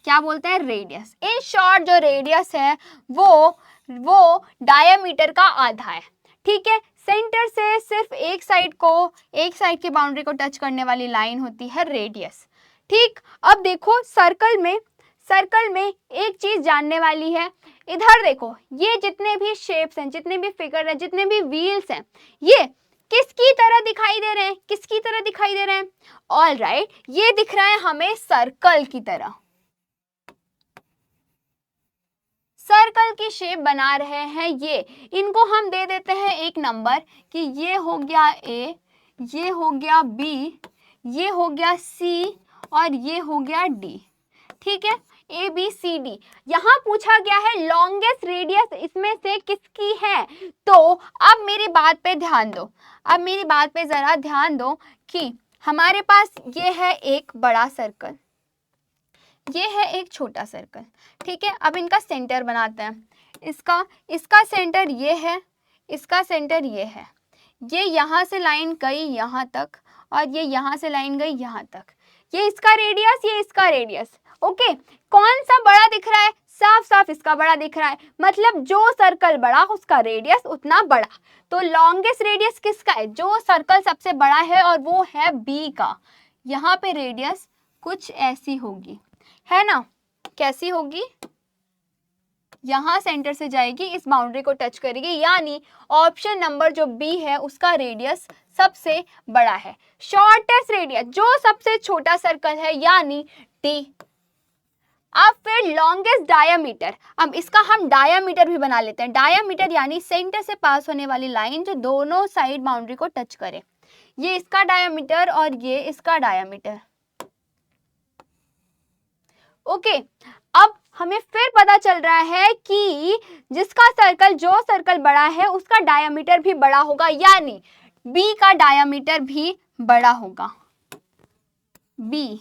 क्या बोलते हैं, रेडियस। इन शॉर्ट जो रेडियस है वो डायमीटर का आधा है, ठीक है। सेंटर से सिर्फ एक साइड की बाउंड्री को टच करने वाली लाइन होती है रेडियस, ठीक। अब देखो सर्कल में एक चीज जानने वाली है, इधर देखो ये जितने भी शेप्स हैं, जितने भी फिगर हैं, जितने भी व्हील्स हैं, ये किसकी तरह दिखाई दे रहे हैं, किसकी तरह दिखाई दे रहे हैं, ऑल राइट, ये दिख रहा है हमें सर्कल की तरह, सर्कल की शेप बना रहे हैं ये। इनको हम दे देते हैं एक नंबर कि ये हो गया ए, ये हो गया बी, ये हो गया सी और ये हो गया डी, ठीक है, ए बी सी डी। यहाँ पूछा गया है लॉन्गेस्ट रेडियस इसमें से किसकी है। तो अब मेरी बात पे ध्यान दो, अब मेरी बात पे जरा ध्यान दो कि हमारे पास ये है एक बड़ा सर्कल, ये है एक छोटा सर्कल, ठीक है। अब इनका सेंटर बनाते हैं, इसका सेंटर ये है, इसका सेंटर ये है, ये यहाँ से लाइन गई यहाँ तक और ये यहाँ से लाइन गई यहाँ तक, ये इसका रेडियस, ये इसका रेडियस, ओके। कौन सा बड़ा दिख रहा है, साफ साफ इसका बड़ा दिख रहा है, मतलब जो सर्कल बड़ा उसका रेडियस उतना बड़ा। तो लॉन्गेस्ट रेडियस किसका है, जो सर्कल सबसे बड़ा है, और वो है बी का। यहाँ पे रेडियस कुछ ऐसी होगी, है ना, कैसी होगी, यहां सेंटर से जाएगी, इस बाउंड्री को टच करेगी, यानी ऑप्शन नंबर जो बी है उसका रेडियस सबसे बड़ा है। शॉर्टेस्ट रेडियस जो सबसे छोटा सर्कल है यानी डी। अब फिर लॉन्गेस्ट डायामीटर, अब इसका हम डायामीटर भी बना लेते हैं। डायामीटर यानी सेंटर से पास होने वाली लाइन जो दोनों साइड बाउंड्री को टच करे, ये इसका डायामीटर और ये इसका डायामीटर, ओके। अब हमें फिर पता चल रहा है कि जिसका सर्कल, जो सर्कल बड़ा है उसका डायामीटर भी बड़ा होगा, यानी बी का डायामीटर भी बड़ा होगा, बी।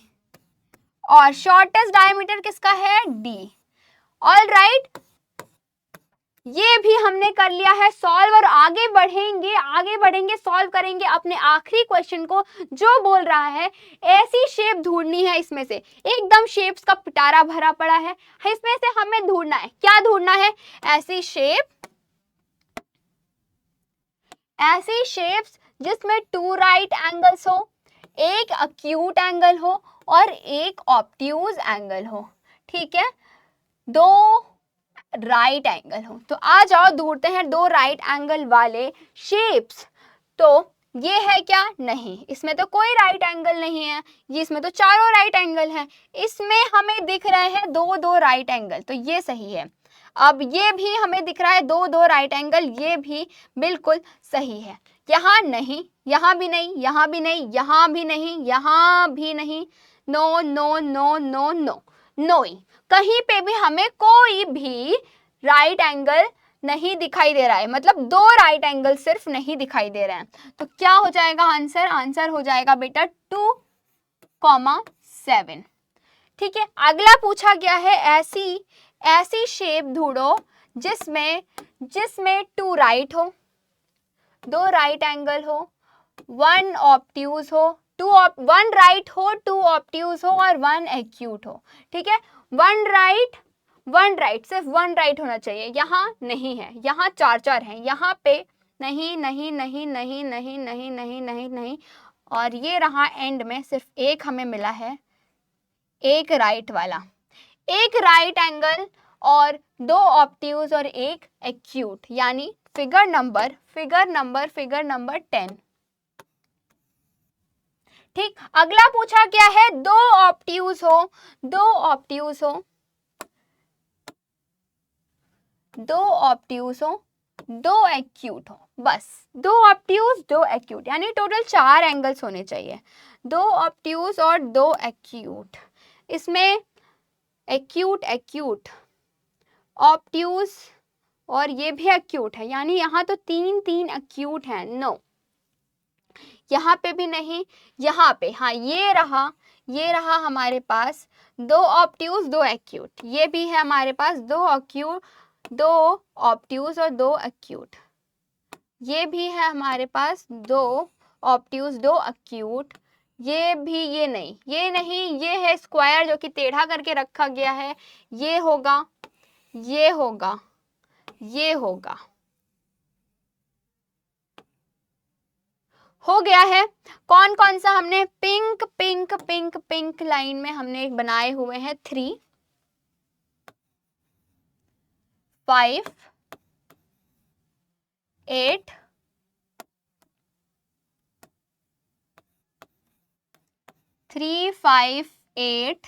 और शॉर्टेस्ट डायमीटर किसका है, डी। ऑल राइट, ये भी हमने कर लिया है सॉल्व, और आगे बढ़ेंगे सॉल्व करेंगे अपने आखिरी क्वेश्चन को, जो बोल रहा है ऐसी शेप ढूंढनी है, इसमें से एकदम शेप्स का पिटारा भरा पड़ा है, इसमें से हमें ढूंढना है, क्या ढूंढना है, ऐसी शेप्स जिसमें 2 राइट एंगल्स हो, एक एक्यूट एंगल हो और एक ऑब्ट्यूज एंगल हो, ठीक है, 2 राइट एंगल हो। तो आ जाओ ढूंढते हैं 2 राइट एंगल वाले शेप्स। तो ये है क्या, नहीं, इसमें तो कोई राइट एंगल नहीं है, ये इसमें तो चारों राइट एंगल हैं, इसमें हमें दिख रहे हैं 2 राइट एंगल, तो ये सही है। अब ये भी हमें दिख रहा है 2 राइट एंगल, ये भी बिल्कुल सही है। यहाँ नहीं, यहाँ भी नहीं, यहाँ भी नहीं, यहाँ भी नहीं, यहाँ भी नहीं, no no no no no no, कहीं पे भी हमें कोई भी राइट एंगल नहीं दिखाई दे रहा है, मतलब 2 राइट एंगल सिर्फ नहीं दिखाई दे रहे हैं। तो क्या हो जाएगा आंसर, आंसर हो जाएगा बेटा 2,7, ठीक है। अगला पूछा गया है ऐसी शेप ढूंढो जिसमें 2 राइट हो, 2 राइट एंगल हो, 1 ऑब्ट्यूज हो, 1 राइट हो, 2 ऑब्ट्यूज हो और 1 एक्यूट हो, ठीक है। 1 राइट, सिर्फ 1 राइट होना चाहिए, यहाँ नहीं है, यहाँ 4 हैं, यहाँ पे नहीं नहीं नहीं नहीं नहीं नहीं नहीं नहीं नहीं, और ये रहा एंड में सिर्फ एक हमें मिला है, एक राइट वाला, एक राइट एंगल और 2 ऑब्ट्यूज और एक एक्यूट, यानी फिगर नंबर 10, ठीक। अगला पूछा क्या है, 2 ऑब्ट्यूज हो, 2 ऑब्ट्यूज हो, 2 ऑब्ट्यूज हो, 2 एक्यूट हो, बस 2 ऑब्ट्यूज 2 एक्यूट, यानी टोटल 4 एंगल्स होने चाहिए, 2 ऑब्ट्यूज और 2 एक्यूट। इसमें एक्यूट ऑब्ट्यूज और ये भी एक्यूट है, यानी यहाँ तो 3 एक्यूट हैं, नो, यहाँ पे भी नहीं, यहाँ पे हाँ, ये रहा हमारे पास 2 ऑब्ट्यूज 2 एक्यूट, ये भी है हमारे पास 2 ऑब्ट्यूज और 2 एक्यूट, ये भी है हमारे पास 2 ऑब्ट्यूज 2 एक्यूट, ये भी, ये नहीं, ये नहीं, ये है स्क्वायर जो कि टेढ़ा करके रखा गया है, ये होगा, ये होगा, ये होगा। हो गया है। कौन कौन सा हमने pink pink pink pink line में हमने बनाए हुए हैं? 3, 5, 8, 3, 5, 8,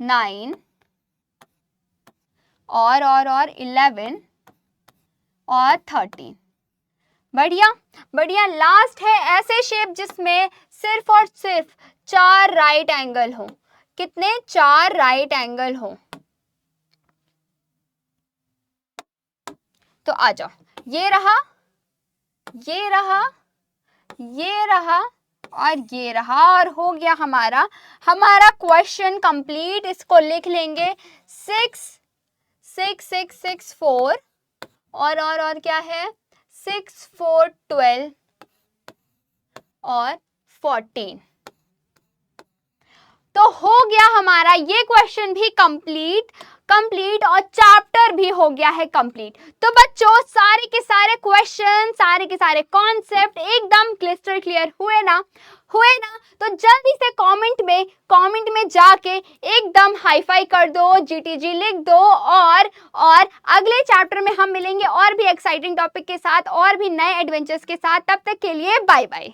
9 और 11 और 13। बढ़िया बढ़िया। लास्ट है ऐसे शेप जिसमें सिर्फ और सिर्फ 4 राइट एंगल हो। कितने? 4 राइट एंगल हो। तो आ जाओ, ये रहा, ये रहा, ये रहा और ये रहा, और हो गया हमारा क्वेश्चन कंप्लीट। इसको लिख लेंगे 6 6 6 6 4 और क्या है? 6 4 12 और 14। तो हो गया हमारा ये क्वेश्चन भी कंप्लीट और चैप्टर भी हो गया है कंप्लीट। तो बच्चों, सारे के सारे क्वेश्चन, सारे के सारे कॉन्सेप्ट एकदम क्लिस्टर क्लियर हुए ना? तो जल्दी से कमेंट में जाके एकदम हाई फाई कर दो, जीटीजी लिख दो, और अगले चैप्टर में हम मिलेंगे और भी एक्साइटिंग टॉपिक के साथ और भी नए एडवेंचर्स के साथ। तब तक के लिए बाय बाय।